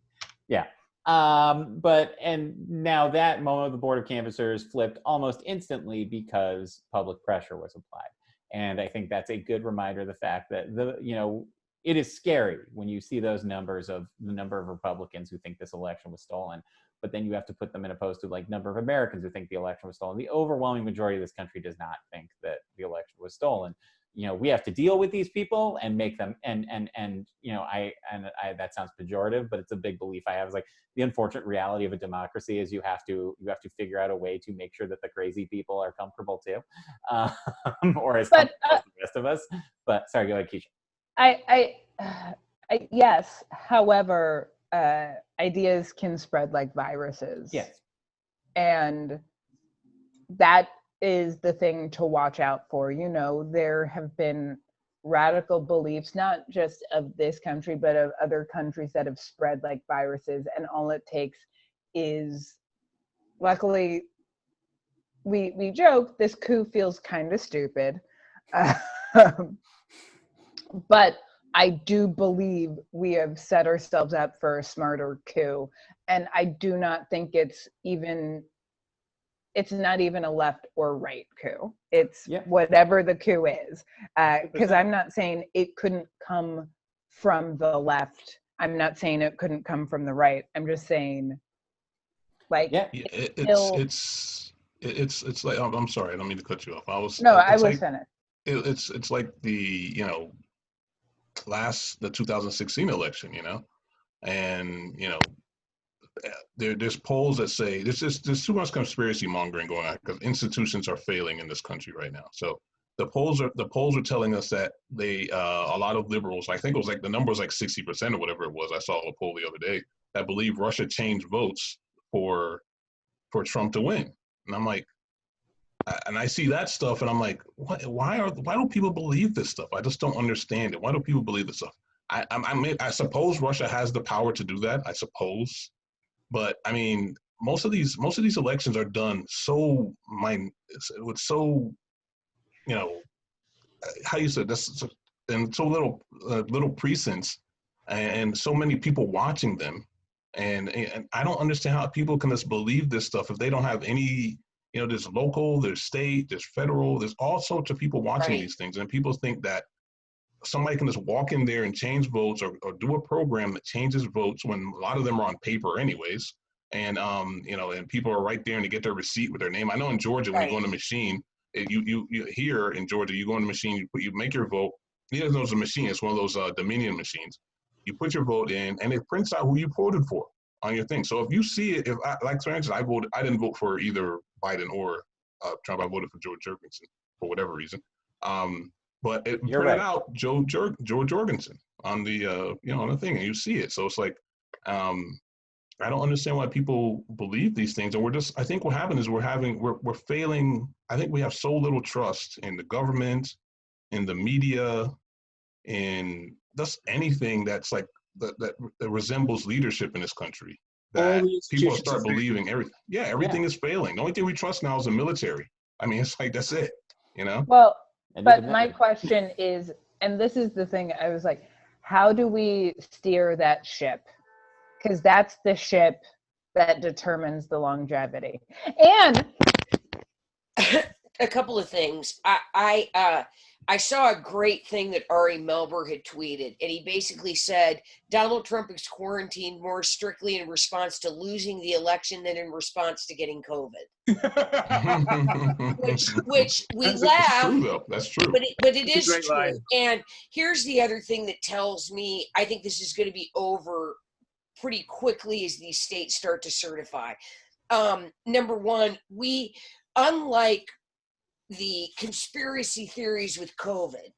Speaker 1: Yeah. And now that moment, the Board of Canvassers flipped almost instantly because public pressure was applied. And I think that's a good reminder of the fact that it is scary when you see those numbers of the number of Republicans who think this election was stolen, but then you have to put them in opposed to like number of Americans who think the election was stolen. The overwhelming majority of this country does not think that the election was stolen. You know, we have to deal with these people and make them, and you know, I that sounds pejorative, but it's a big belief I have, is like the unfortunate reality of a democracy is you have to figure out a way to make sure that the crazy people are comfortable too, or as comfortable as the rest of us. But sorry, go ahead, Keisha.
Speaker 3: Yes. However, ideas can spread like viruses.
Speaker 1: Yes.
Speaker 3: And that is the thing to watch out for. You know, there have been radical beliefs, not just of this country, but of other countries that have spread like viruses. And all it takes is, luckily, we joke, this coup feels kind of stupid. But I do believe we have set ourselves up for a smarter coup. And I do not think it's not even a left or right coup. It's whatever the coup is. Because I'm not saying it couldn't come from the left. I'm not saying it couldn't come from the right. I'm just saying, like,
Speaker 5: it's like, I'm sorry, I don't mean to cut you off. I was
Speaker 3: finished.
Speaker 5: It's like the 2016 election, and there's polls that say there's too much conspiracy mongering going on because institutions are failing in this country right now. So the polls are telling us that a lot of liberals, I think it was like the number was like 60% or whatever it was. I saw a poll the other day that believe Russia changed votes for Trump to win, and I'm like, and I see that stuff, and I'm like, what? Why do people believe this stuff? I just don't understand it. Why do people believe this stuff? I suppose Russia has the power to do that. I suppose, but I mean, most of these elections are done with so, how you said this, and so little precincts, and so many people watching them, and I don't understand how people can just believe this stuff if they don't have any you know, there's local, there's state, there's federal, there's all sorts of people watching these things. And people think that somebody can just walk in there and change votes or do a program that changes votes when a lot of them are on paper anyways. And, you know, and people are right there and they get their receipt with their name. I know in Georgia, when you go on the machine, you here in Georgia, you go on the machine, you make your vote. He doesn't know it's a machine. It's one of those Dominion machines. You put your vote in and it prints out who you voted for on your thing. So if you see it, like for instance, I didn't vote for either Biden or Trump. I voted for George Jorgensen for whatever reason. But it printed out George Jorgensen on the you know, on the thing, and you see it. So it's like I don't understand why people believe these things, and I think what happened is we're failing. I think we have so little trust in the government, in the media, in just anything that's like that resembles leadership in this country. That people start believing everything. Yeah, everything is failing. The only thing we trust now is the military. I mean, it's like that's it. You know.
Speaker 3: Well, but my question is, and this is the thing. I was like, how do we steer that ship? Because that's the ship that determines the longevity. And
Speaker 2: a couple of things. I saw a great thing that Ari Melber had tweeted, and he basically said Donald Trump is quarantined more strictly in response to losing the election than in response to getting COVID. which we laugh.
Speaker 5: That's true, though. That's true.
Speaker 2: But it is true. Line. And here's the other thing that tells me I think this is going to be over pretty quickly as these states start to certify. Number one, unlike the conspiracy theories with COVID,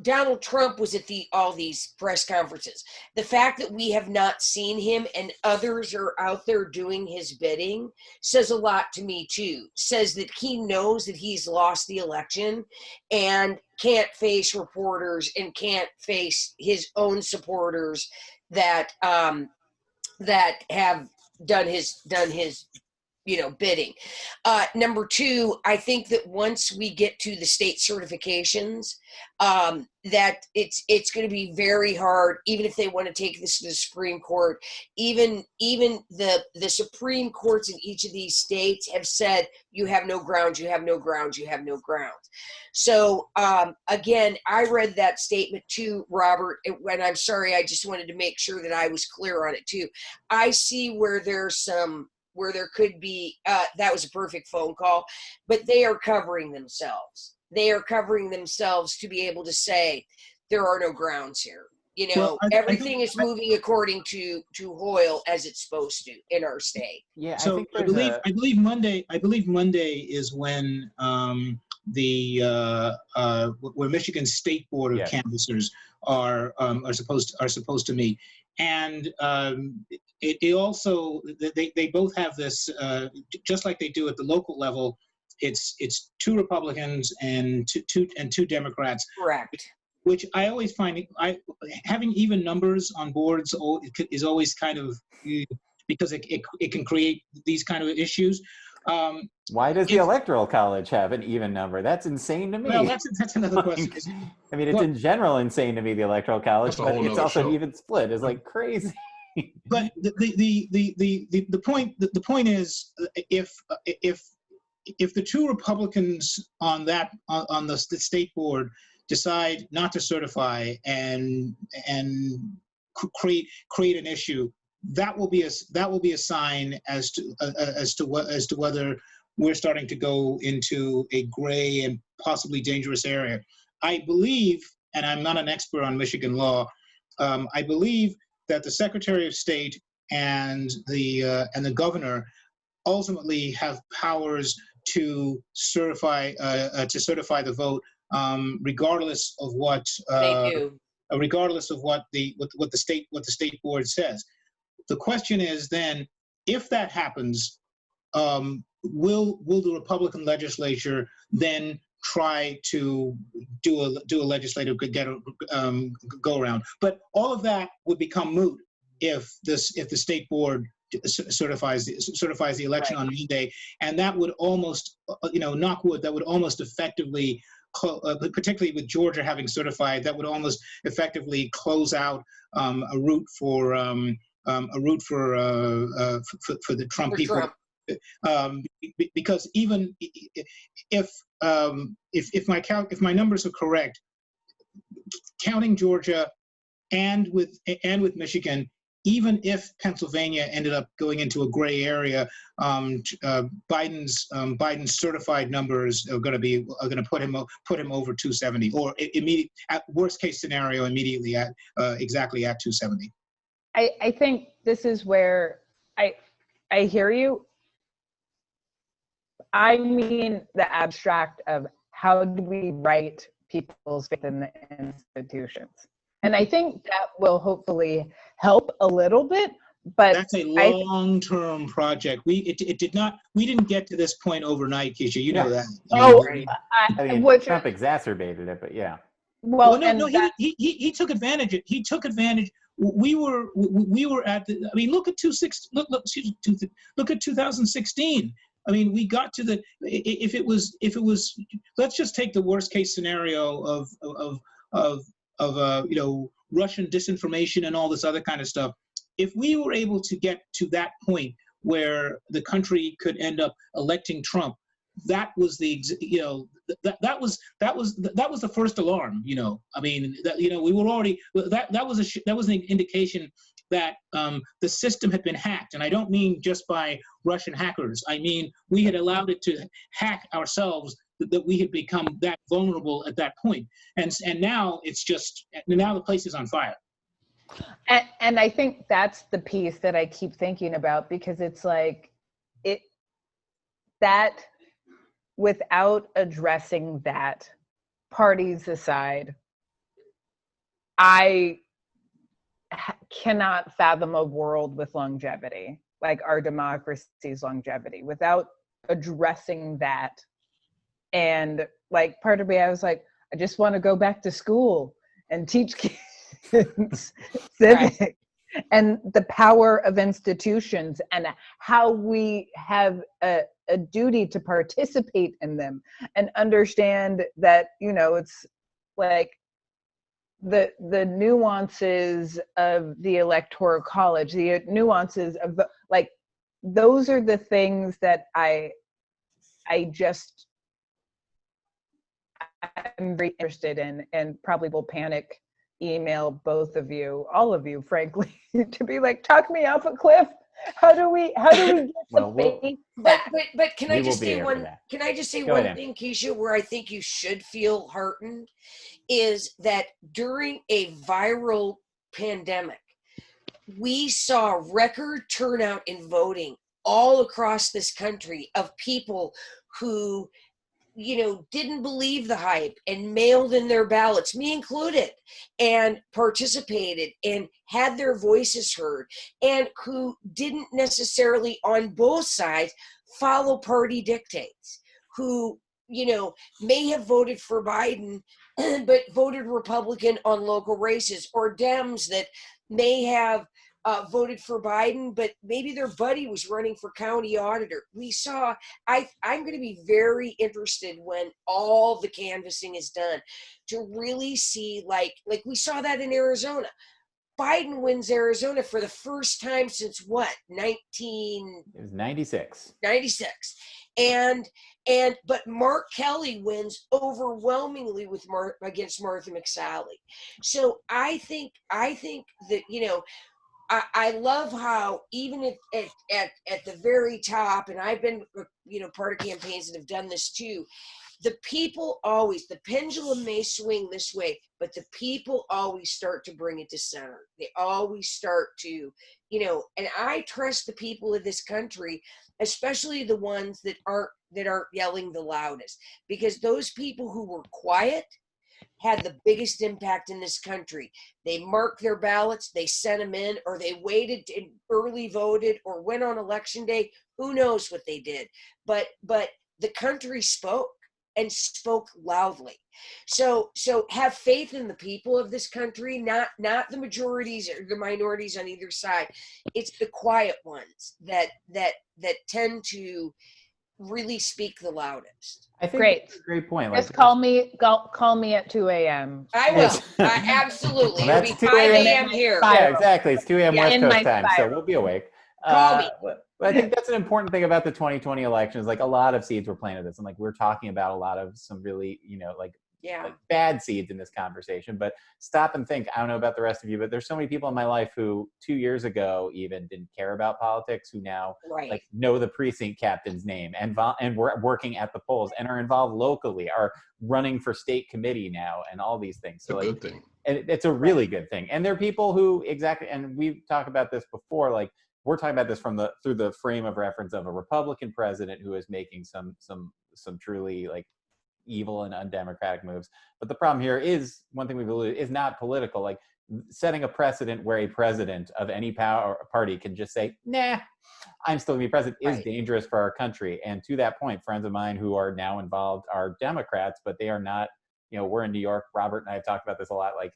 Speaker 2: Donald Trump was at all these press conferences. The fact that we have not seen him and others are out there doing his bidding says a lot to me too. Says that he knows that he's lost the election and can't face reporters and can't face his own supporters that have done his bidding. Number two, I think that once we get to the state certifications, that it's going to be very hard, even if they want to take this to the Supreme Court. Even the Supreme Courts in each of these states have said, you have no grounds, you have no grounds, you have no grounds. So again, I read that statement too, Robert, and I'm sorry, I just wanted to make sure that I was clear on it too. I see where there could be, that was a perfect phone call, but they are covering themselves. They are covering themselves to be able to say there are no grounds here. You know, well, everything is moving according to Hoyle as it's supposed to in our state.
Speaker 4: Yeah. So I believe Monday is when where Michigan State Board of Canvassers are supposed to meet. And it also, they both have this, just like they do at the local level, it's two Republicans and two Democrats.
Speaker 2: Correct.
Speaker 4: Which I always find, having even numbers on boards is always kind of, because it can create these kind of issues.
Speaker 1: Why does the Electoral College have an even number? That's insane to me.
Speaker 4: Well, that's another question.
Speaker 1: I mean, it's in general insane to me, the Electoral College, but it's also an even split. It's like crazy.
Speaker 4: But the point is, if the two Republicans on the state board decide not to certify and create an issue, that will be a sign as to whether we're starting to go into a gray and possibly dangerous area. I believe, and I'm not an expert on Michigan law, I believe that the Secretary of State and the governor ultimately have powers to certify the vote, regardless of what
Speaker 2: they do.
Speaker 4: Regardless of what the state board says. The question is then, if that happens, will the Republican legislature then try to do a legislative go around? But all of that would become moot if the state board certifies the election on Monday, and that would almost, knock wood, that would almost effectively, particularly with Georgia having certified, that would almost effectively close out a route for the Trump people. because even if my numbers are correct, counting Georgia and with Michigan, even if Pennsylvania ended up going into a gray area, Biden's certified numbers are going to put him over 270, or immediate at worst case scenario immediately at exactly at 270.
Speaker 3: I think this is where I hear you. I mean the abstract of how do we right people's faith in the institutions. And I think that will hopefully help a little bit, but
Speaker 4: that's a long-term project. We didn't get to this point overnight, Keisha. You know that.
Speaker 1: Trump exacerbated it, but yeah.
Speaker 3: Well,
Speaker 4: he took advantage. He took advantage. We were at the. I mean, look at 2016. I mean, we got to the. If it was, let's just take the worst case scenario of Russian disinformation and all this other kind of stuff. If we were able to get to that point where the country could end up electing Trump, that was the that was the first alarm. I mean, we were already that was an indication that the system had been hacked, and I don't mean just by Russian hackers. I mean we had allowed it to hack ourselves. That we had become that vulnerable at that point, and now now the place is on fire.
Speaker 3: And I think that's the piece that I keep thinking about, because it's like that without addressing that, parties aside, I cannot fathom a world with longevity, like our democracy's longevity, without addressing that. And like part of me, I was like, I just want to go back to school and teach kids civics and the power of institutions and how we have a duty to participate in them, and understand that, it's like the nuances of the Electoral College, the nuances of those are the things that I'm very interested in, and probably will panic email both of you, all of you, frankly, to be like, talk me off a cliff. How do we get the faith back?
Speaker 2: But can I just say one thing, Keisha, where I think you should feel heartened, is that during a viral pandemic, we saw record turnout in voting all across this country of people who didn't believe the hype and mailed in their ballots, me included, and participated and had their voices heard, and who didn't necessarily on both sides follow party dictates, who, may have voted for Biden, but voted Republican on local races, or Dems that may have voted for Biden, but maybe their buddy was running for county auditor. We saw, I'm going to be very interested when all the canvassing is done to really see, like we saw that in Arizona. Biden wins Arizona for the first time since what? It was
Speaker 1: 96.
Speaker 2: 96. But Mark Kelly wins overwhelmingly against Martha McSally. So I think that, I love how even at the very top, and I've been, part of campaigns that have done this too, the people always, the pendulum may swing this way, but the people always start to bring it to center. They always start to, and I trust the people of this country, especially the ones that aren't yelling the loudest, because those people who were quiet had the biggest impact in this country. They marked their ballots, they sent them in, or they waited and early voted, or went on election day. Who knows what they did? But the country spoke, and spoke loudly. So have faith in the people of this country, not the majorities or the minorities on either side. It's the quiet ones that tend to really speak the loudest.
Speaker 1: I think that's a great point.
Speaker 3: Just call me at 2 a.m.
Speaker 2: I will. Absolutely.
Speaker 1: Well,
Speaker 2: it'll be 5 a.m. here.
Speaker 1: Yeah, exactly. It's 2 a.m. West Coast time, so we'll be awake.
Speaker 2: Call me.
Speaker 1: But I think that's an important thing about the 2020 elections. Like a lot of seeds were planted this, and like we're talking about a lot of some really, like bad seeds in this conversation. But stop and think. I don't know about the rest of you, but there's so many people in my life who 2 years ago even didn't care about politics, who now like know the precinct captain's name and were working at the polls and are involved locally, are running for state committee now, and all these things. So
Speaker 5: good thing.
Speaker 1: And it's a really good thing. And there are people who and we've talked about this before, like we're talking about this through the frame of reference of a Republican president who is making some truly like evil and undemocratic moves. But the problem here is, one thing we've alluded, is not political. Like setting a precedent where a president of any party can just say, nah, I'm still gonna be president, is dangerous for our country. And to that point, friends of mine who are now involved are Democrats, but they are not, we're in New York. Robert and I have talked about this a lot. Like,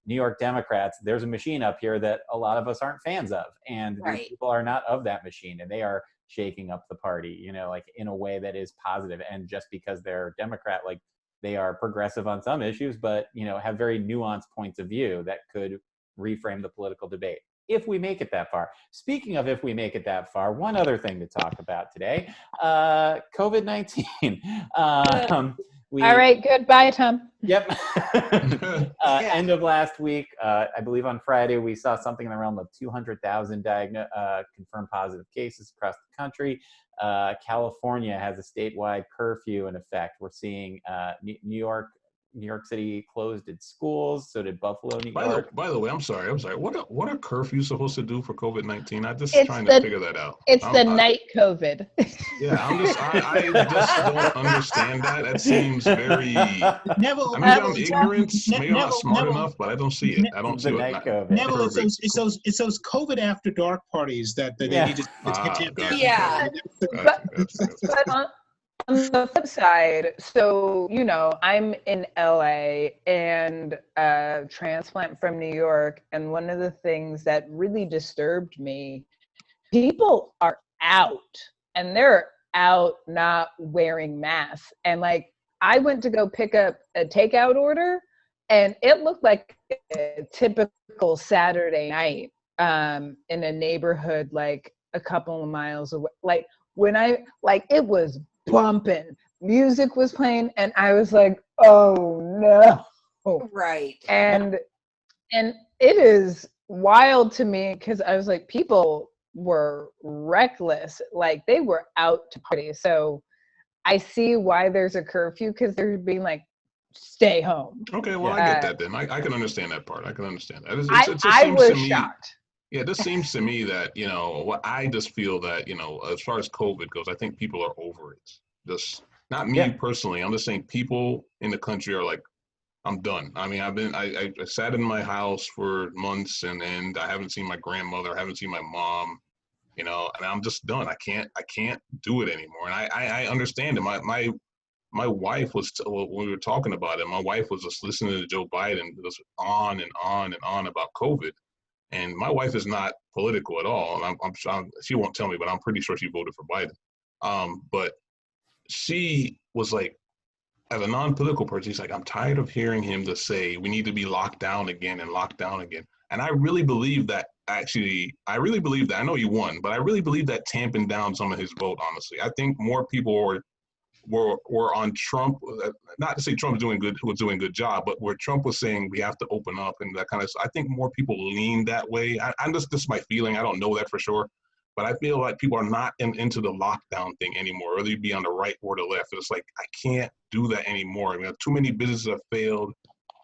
Speaker 1: New York Democrats, there's a machine up here that a lot of us aren't fans of. And these people are not of that machine, and they are shaking up the party, like in a way that is positive. And just because they're Democrat, like they are progressive on some issues, but, have very nuanced points of view that could reframe the political debate if we make it that far. Speaking of if we make it that far, one other thing to talk about today, COVID-19.
Speaker 3: All right, goodbye, Tom.
Speaker 1: Yep. End of last week, I believe on Friday, we saw something in the realm of 200,000 confirmed positive cases across the country. California has a statewide curfew in effect. We're seeing New York City closed its schools. So did Buffalo, New York.
Speaker 5: By the way, I'm sorry. What are curfews supposed to do for COVID-19? I'm just trying to figure that out.
Speaker 3: It's night COVID.
Speaker 5: Yeah, I just don't understand that. That seems very.
Speaker 4: Neville,
Speaker 5: maybe I'm ignorant. Maybe I'm not smart enough, but I don't see it. I don't see
Speaker 1: the night COVID.
Speaker 4: Neville, it's those COVID after dark parties that they need to tamp down.
Speaker 2: Yeah.
Speaker 3: But on the flip side, so, I'm in LA and transplant from New York. And one of the things that really disturbed me, people are out and they're out not wearing masks. And like, I went to go pick up a takeout order and it looked like a typical Saturday night in a neighborhood, like a couple of miles away. Like it was bumping, music was playing, and I was like, oh no.
Speaker 2: Right.
Speaker 3: And it is wild to me because I was like, people were reckless, like they were out to party. So I see why there's a curfew, because they're being like, stay home.
Speaker 5: Okay, well, I get that then. I can understand that part. I can understand that.
Speaker 3: I was shocked.
Speaker 5: Yeah, this seems to me that, what I just feel that, as far as COVID goes, I think people are over it. Just not me personally. I'm just saying people in the country are like, I'm done. I mean, I sat in my house for months and I haven't seen my grandmother, I haven't seen my mom, and I'm just done. I can't do it anymore. And I understand it. My wife was, when we were talking about it, my wife was just listening to Joe Biden just on and on and on about COVID. And my wife is not political at all. And she won't tell me, but I'm pretty sure she voted for Biden. But she was like, as a non-political person, she's like, I'm tired of hearing him just say we need to be locked down again and locked down again. And I really believe that, I know he won, but I really believe that tamping down some of his vote, honestly. I think more people were on Trump, not to say Trump was doing a good job, but where Trump was saying we have to open up and that kind of stuff. I think more people lean that way. I'm just, this is my feeling. I don't know that for sure, but I feel like people are not into the lockdown thing anymore, whether you be on the right or the left. It's like, I can't do that anymore. I mean, too many businesses have failed.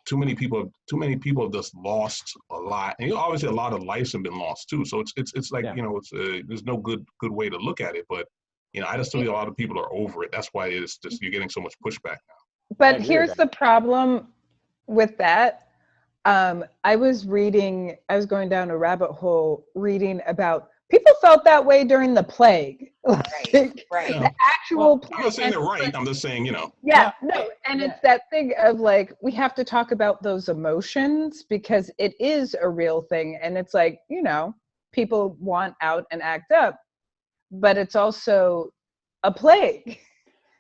Speaker 5: Too many people have just lost a lot. And obviously a lot of lives have been lost too. So it's like, there's no good way to look at it, but I just feel a lot of people are over it. That's why it's just, you're getting so much pushback now.
Speaker 3: But here's the problem with that. I was going down a rabbit hole reading about people felt that way during the plague.
Speaker 2: Right.
Speaker 3: The actual plague.
Speaker 5: I'm not saying they're right. I'm just saying,
Speaker 3: Yeah, no. And it's that thing of like, we have to talk about those emotions because it is a real thing. And it's like, people want out and act up, but it's also a plague.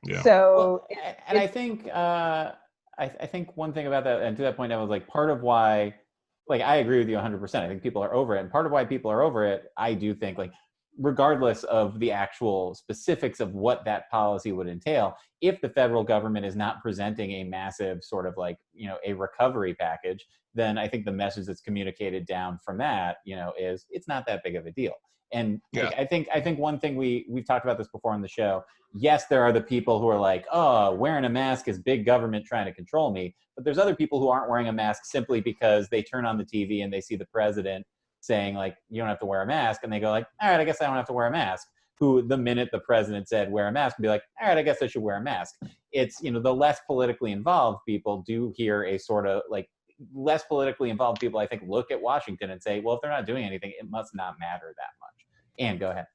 Speaker 5: Yeah.
Speaker 3: So,
Speaker 1: and I think I think one thing about that, and to that point, I was like, part of why, like, I agree with you 100%. I think people are over it, and part of why people are over it, I do think, like, regardless of the actual specifics of what that policy would entail, if the federal government is not presenting a massive sort of like, a recovery package, then I think the message that's communicated down from that, is it's not that big of a deal. And like, I think one thing we've talked about this before on the show. Yes, there are the people who are like, oh, wearing a mask is big government trying to control me. But there's other people who aren't wearing a mask simply because they turn on the TV and they see the president saying like, you don't have to wear a mask. And they go like, all right, I guess I don't have to wear a mask. Who the minute the president said wear a mask, would be like, all right, I guess I should wear a mask. It's, the less politically involved people do hear a sort of like, less politically involved people, I think, look at Washington and say, well, if they're not doing anything, it must not matter that much. Anne, go ahead.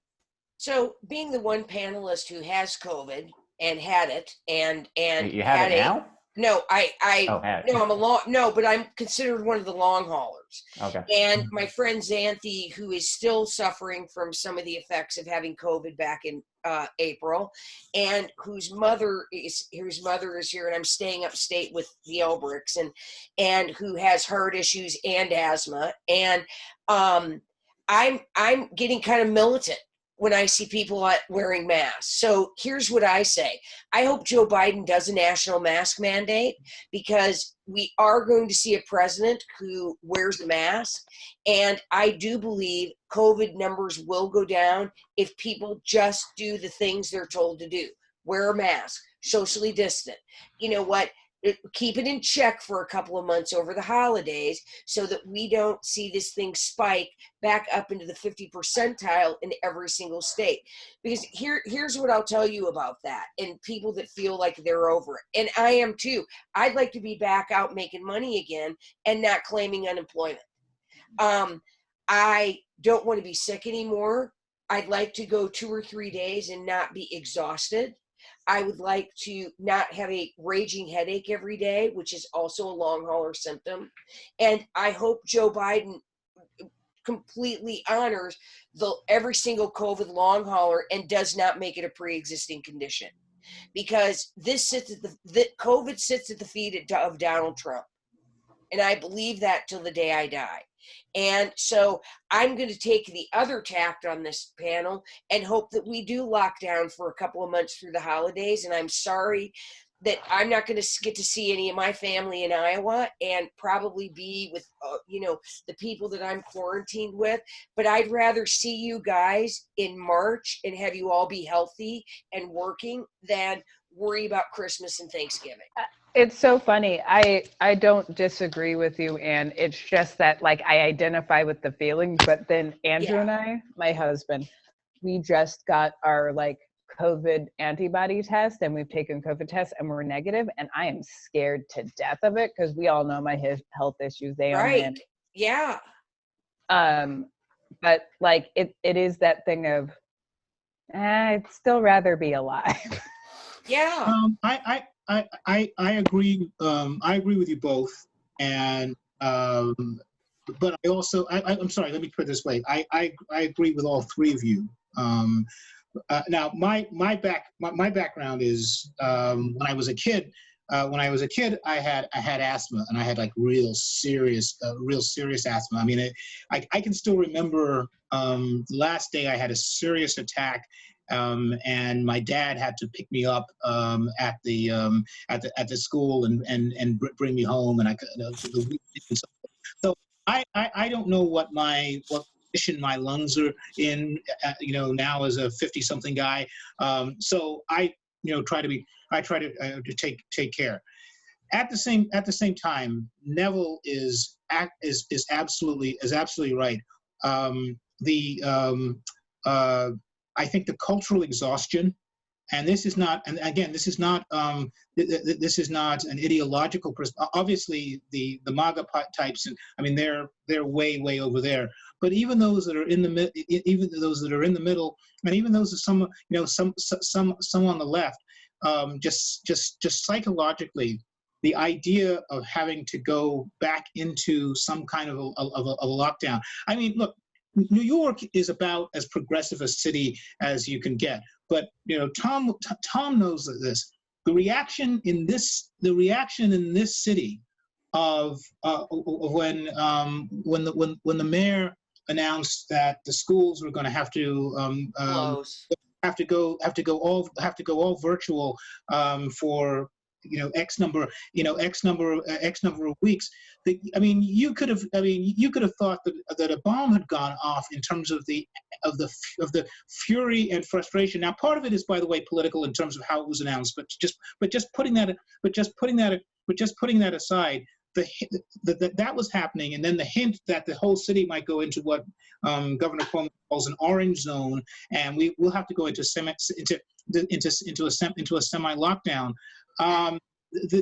Speaker 2: So being the one panelist who has COVID and had it and
Speaker 1: You have it now?
Speaker 2: No, but I'm considered one of the long haulers.
Speaker 1: Okay.
Speaker 2: And my friend Xanthi, who is still suffering from some of the effects of having COVID back in April, and whose mother is here, and I'm staying upstate with the Elbricks, and who has heart issues and asthma, and I'm getting kind of militant when I see people wearing masks. So here's what I say. I hope Joe Biden does a national mask mandate, because we are going to see a president who wears a mask. And I do believe COVID numbers will go down if people just do the things they're told to do. Wear a mask, socially distant. You know what? Keep it in check for a couple of months over the holidays so that we don't see this thing spike back up into the 50 percentile in every single state. Because here's what I'll tell you about that, and people that feel like they're over it. And I am too. I'd like to be back out making money again and not claiming unemployment. I don't want to be sick anymore. I'd like to go 2 or 3 days and not be exhausted. I would like to not have a raging headache every day, which is also a long hauler symptom. And I hope Joe Biden completely honors every single COVID long hauler and does not make it a pre-existing condition, because COVID sits at the feet of Donald Trump. And I believe that till the day I die. And so I'm going to take the other tact on this panel and hope that we do lock down for a couple of months through the holidays. And I'm sorry that I'm not going to get to see any of my family in Iowa and probably be with, the people that I'm quarantined with. But I'd rather see you guys in March and have you all be healthy and working than worry about Christmas and Thanksgiving.
Speaker 3: It's so funny. I don't disagree with you, and it's just that like I identify with the feelings, but then Andrew and I, my husband, we just got our like COVID antibody test, and we've taken COVID tests and we're negative, and I am scared to death of it because we all know my health issues.
Speaker 2: Right. Yeah.
Speaker 3: But like it is that thing of I'd still rather be alive.
Speaker 2: Yeah.
Speaker 4: I agree. I agree with you both, and but I also I'm sorry. Let me put it this way. I agree with all three of you. Now my background is when I was a kid. I had asthma, and I had like real serious asthma. I mean, I can still remember the last day I had a serious attack. And my dad had to pick me up at the school and bring me home, and so I don't know what condition my lungs are in, now as a 50-something guy. So I try to take care. At the same time, Neville is absolutely right. I think the cultural exhaustion, and this is not an ideological. Obviously, the MAGA types, I mean, they're way over there. But even those that are in the middle, and even those some on the left, just psychologically, the idea of having to go back into some kind of a lockdown. I mean, look. New York is about as progressive a city as you can get, but Tom knows this. The reaction in this city of when the mayor announced that the schools were going to have to
Speaker 2: Close.
Speaker 4: have to go all virtual for X number of weeks. You could have thought that a bomb had gone off in terms of the fury and frustration. Now, part of it is, by the way, political in terms of how it was announced. But just putting that aside, that was happening, and then the hint that the whole city might go into what Governor Cuomo calls an orange zone, and we will have to go into a semi-lockdown.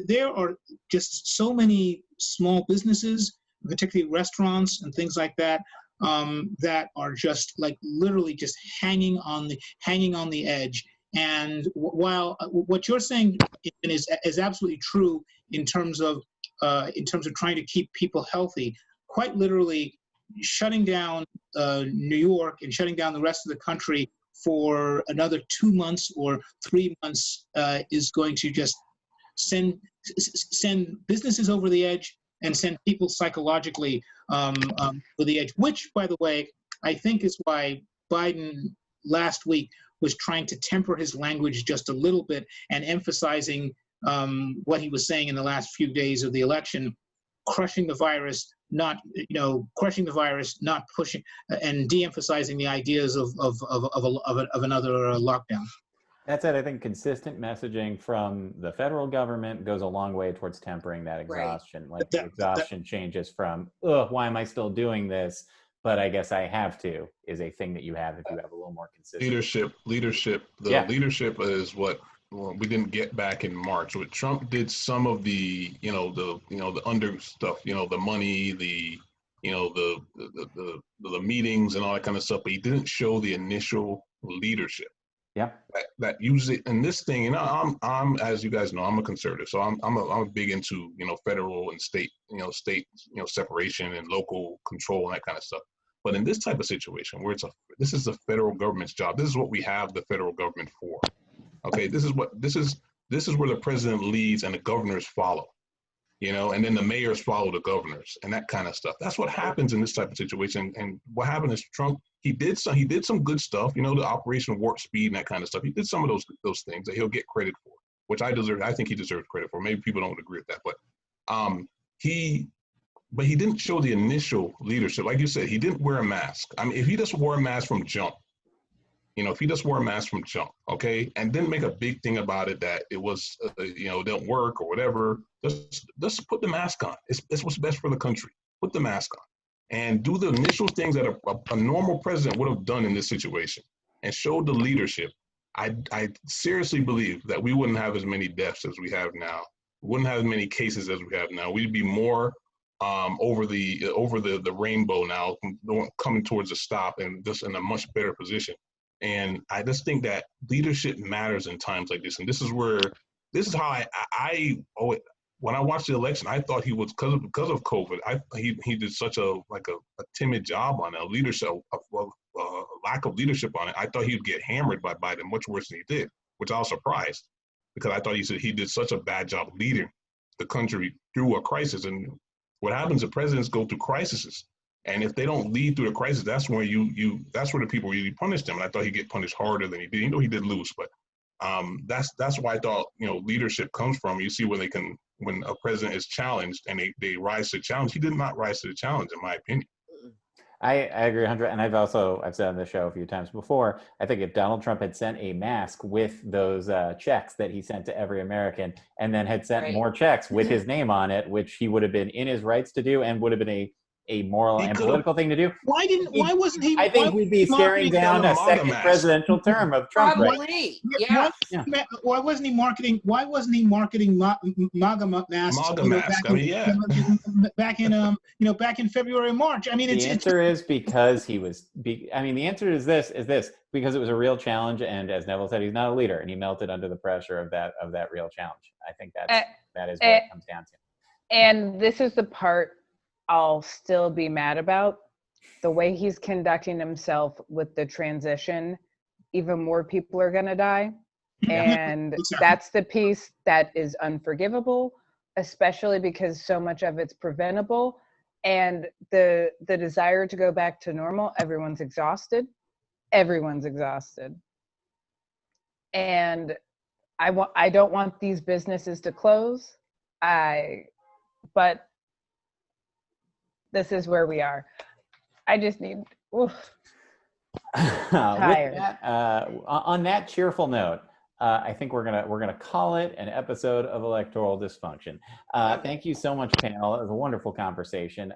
Speaker 4: There are just so many small businesses, particularly restaurants and things like that, that are just like literally just hanging on the edge. And while what you're saying is absolutely true in terms of trying to keep people healthy, quite literally shutting down New York and shutting down the rest of the country for another 2 months or 3 months is going to just send businesses over the edge and send people psychologically over the edge, which, by the way, I think is why Biden last week was trying to temper his language just a little bit and emphasizing what he was saying in the last few days of the election, crushing the virus, not pushing, and de-emphasizing the ideas of another lockdown.
Speaker 1: That said, I think consistent messaging from the federal government goes a long way towards tempering that exhaustion. Right. Like the exhaustion changes from, why am I still doing this? But I guess I have to, is a thing that you have if you have a little more consistency.
Speaker 5: Leadership. Leadership is what we didn't get back in March. What Trump did, some of the the under stuff, the money, the meetings and all that kind of stuff, but he didn't show the initial leadership.
Speaker 1: Yeah.
Speaker 5: That usually in this thing, I'm as you guys know, I'm a conservative, so I'm big into federal and state separation and local control and that kind of stuff. But in this type of situation where this is the federal government's job, this is what we have the federal government for. Okay, this is where the president leads and the governors follow, and then the mayors follow the governors and that kind of stuff. That's what happens in this type of situation. And what happened is Trump, he did some good stuff, the Operation Warp Speed and that kind of stuff. He did some of those things that he'll get credit for, which I think he deserves credit for. Maybe people don't agree with that, but he didn't show the initial leadership. Like you said, he didn't wear a mask. I mean, if he just wore a mask from jump, okay, and didn't make a big thing about it that it was, it didn't work or whatever, just put the mask on. It's what's best for the country. Put the mask on and do the initial things that a normal president would have done in this situation and show the leadership. I seriously believe that we wouldn't have as many deaths as we have now. We wouldn't have as many cases as we have now. We'd be more over the rainbow now, coming towards a stop and just in a much better position. And I just think that leadership matters in times like this. And this is how I when I watched the election, I thought he was, because of COVID, he did such a timid job on that leadership, lack of leadership on it. I thought he'd get hammered by Biden much worse than he did, which I was surprised, because I thought he did such a bad job leading the country through a crisis. And what happens is presidents go through crises. And if they don't lead through the crisis, that's where that's where the people really punish them. And I thought he'd get punished harder than he did. He did lose, but that's why I thought leadership comes from. You see when a president is challenged and they rise to the challenge. He did not rise to the challenge, in my opinion.
Speaker 1: I agree 100, and I've said on the show a few times before, I think if Donald Trump had sent a mask with those checks that he sent to every American, and then had sent more checks with his name on it, which he would have been in his rights to do and would have been a moral and political thing to do.
Speaker 4: Why wasn't he?
Speaker 1: I think we'd be staring down a second presidential term of Trump.
Speaker 2: Probably, yeah.
Speaker 4: Why wasn't he marketing? Why wasn't he marketing MAGA masks?
Speaker 5: MAGA masks.
Speaker 4: Back in February, March. I mean,
Speaker 1: the answer is because he was. The answer is this because it was a real challenge, and as Neville said, he's not a leader, and he melted under the pressure of that real challenge. I think that is what it comes down to.
Speaker 3: And this is the part I'll still be mad about. The way he's conducting himself with the transition, even more people are going to die. And that's the piece that is unforgivable, especially because so much of it's preventable. and the desire to go back to normal. Everyone's exhausted. And I don't want these businesses to close. But this is where we are. I just need, tired.
Speaker 1: With that, on that cheerful note, I think we're gonna call it an episode of Electoral Dysfunction. Thank you so much, panel. It was a wonderful conversation.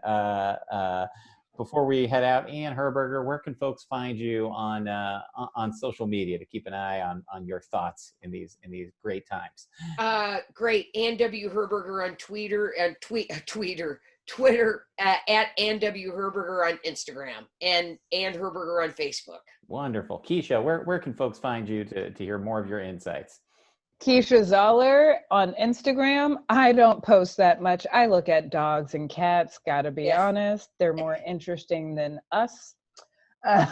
Speaker 1: Before we head out, Ann Herberger, where can folks find you on social media to keep an eye on your thoughts in these great times?
Speaker 2: Great. Ann W. Herberger on Twitter and Twitter at Ann W. Herberger on Instagram, and Ann Herberger on Facebook.
Speaker 1: Wonderful. Keisha, where can folks find you to hear more of your insights?
Speaker 3: Keisha Zoller on Instagram. I don't post that much. I look at dogs and cats, gotta be honest. They're more interesting than us. And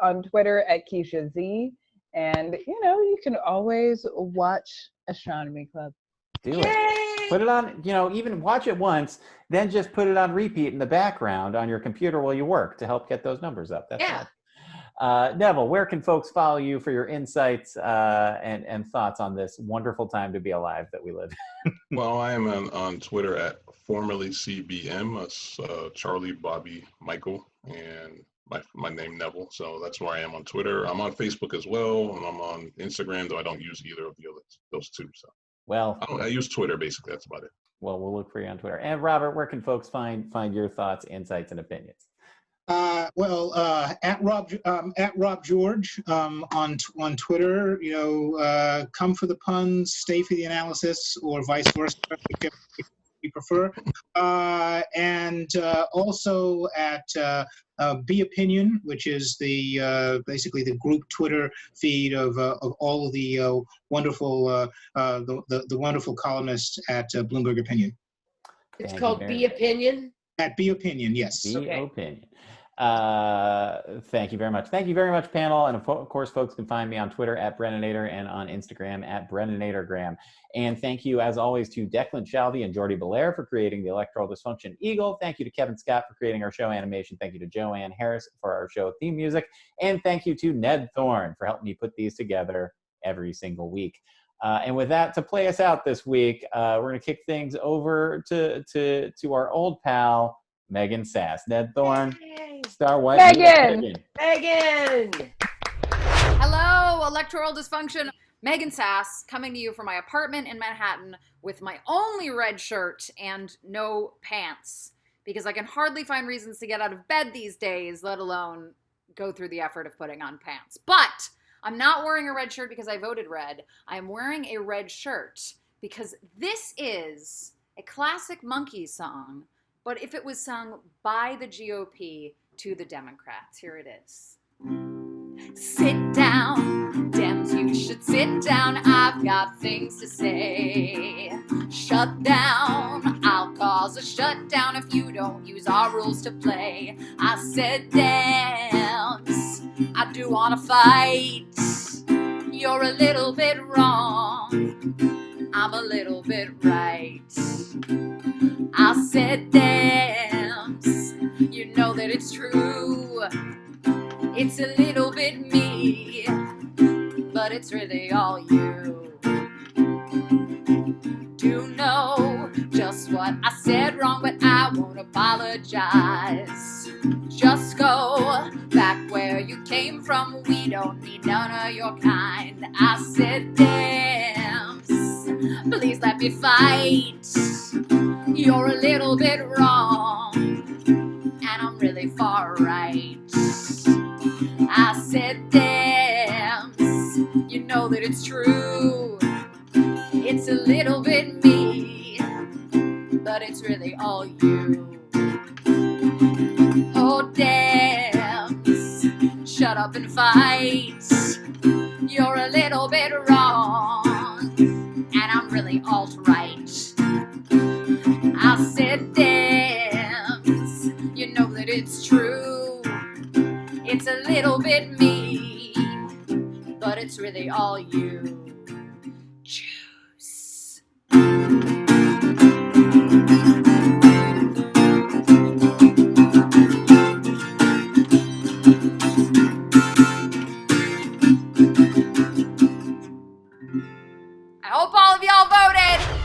Speaker 3: on Twitter at Keisha Z. And, you can always watch Astronomy Club.
Speaker 1: Do it. Put it on, even watch it once, then just put it on repeat in the background on your computer while you work to help get those numbers up. That's all. Neville, where can folks follow you for your insights and thoughts on this wonderful time to be alive that we live in?
Speaker 5: Well, I am on Twitter at formerly CBM. That's Charlie Bobby Michael, and my name Neville. So that's where I am on Twitter. I'm on Facebook as well, and I'm on Instagram, though I don't use either of those two. So I use Twitter basically. That's about it.
Speaker 1: Well, we'll look for you on Twitter. And Robert, where can folks find your thoughts, insights, and opinions?
Speaker 4: At Rob George on Twitter. Come for the puns, stay for the analysis, or vice versa if you prefer. And also at Be Opinion, which is the basically the group Twitter feed of all of the wonderful the wonderful columnists at Bloomberg Opinion.
Speaker 2: It's called Be Opinion.
Speaker 4: At Be Opinion, yes.
Speaker 1: Be Opinion. Thank you very much. Thank you very much, panel. And of course, folks can find me on Twitter at Brennanator and on Instagram at BrennanatorGraham. And thank you, as always, to Declan Shalvey and Jordy Belair for creating the Electoral Dysfunction Eagle. Thank you to Kevin Scott for creating our show animation. Thank you to Joanne Harris for our show theme music. And thank you to Ned Thorne for helping me put these together every single week. And with that, to play us out this week, we're going to kick things over to our old pal, Megan Sass. Ned Thorne, Star White.
Speaker 3: Megan!
Speaker 6: Hello, Electoral Dysfunction. Megan Sass coming to you from my apartment in Manhattan with my only red shirt and no pants, because I can hardly find reasons to get out of bed these days, let alone go through the effort of putting on pants. But I'm not wearing a red shirt because I voted red. I'm wearing a red shirt because this is a classic Monkees song, but if it was sung by the GOP to the Democrats. Here it is. Sit down, Dems, you should sit down. I've got things to say. Shut down, I'll cause a shutdown if you don't use our rules to play. I said, Dems, I do want to fight. You're a little bit wrong, I'm a little bit right. I said, Dems, you know that it's true. It's a little bit me, but it's really all you. Do know just what I said wrong, but I won't apologize. Just go back where you came from. We don't need none of your kind. I said, Dems, please let me fight. You're a little bit wrong, and I'm really far right. I said, Dems, you know that it's true. It's a little bit me, but it's really all you. Oh, Dems, shut up and fight. You're a little bit wrong, and I'm really alt-right. I said, Dems, you know that it's true. It's a little bit me, but it's really all you. Choose. I hope all of y'all voted.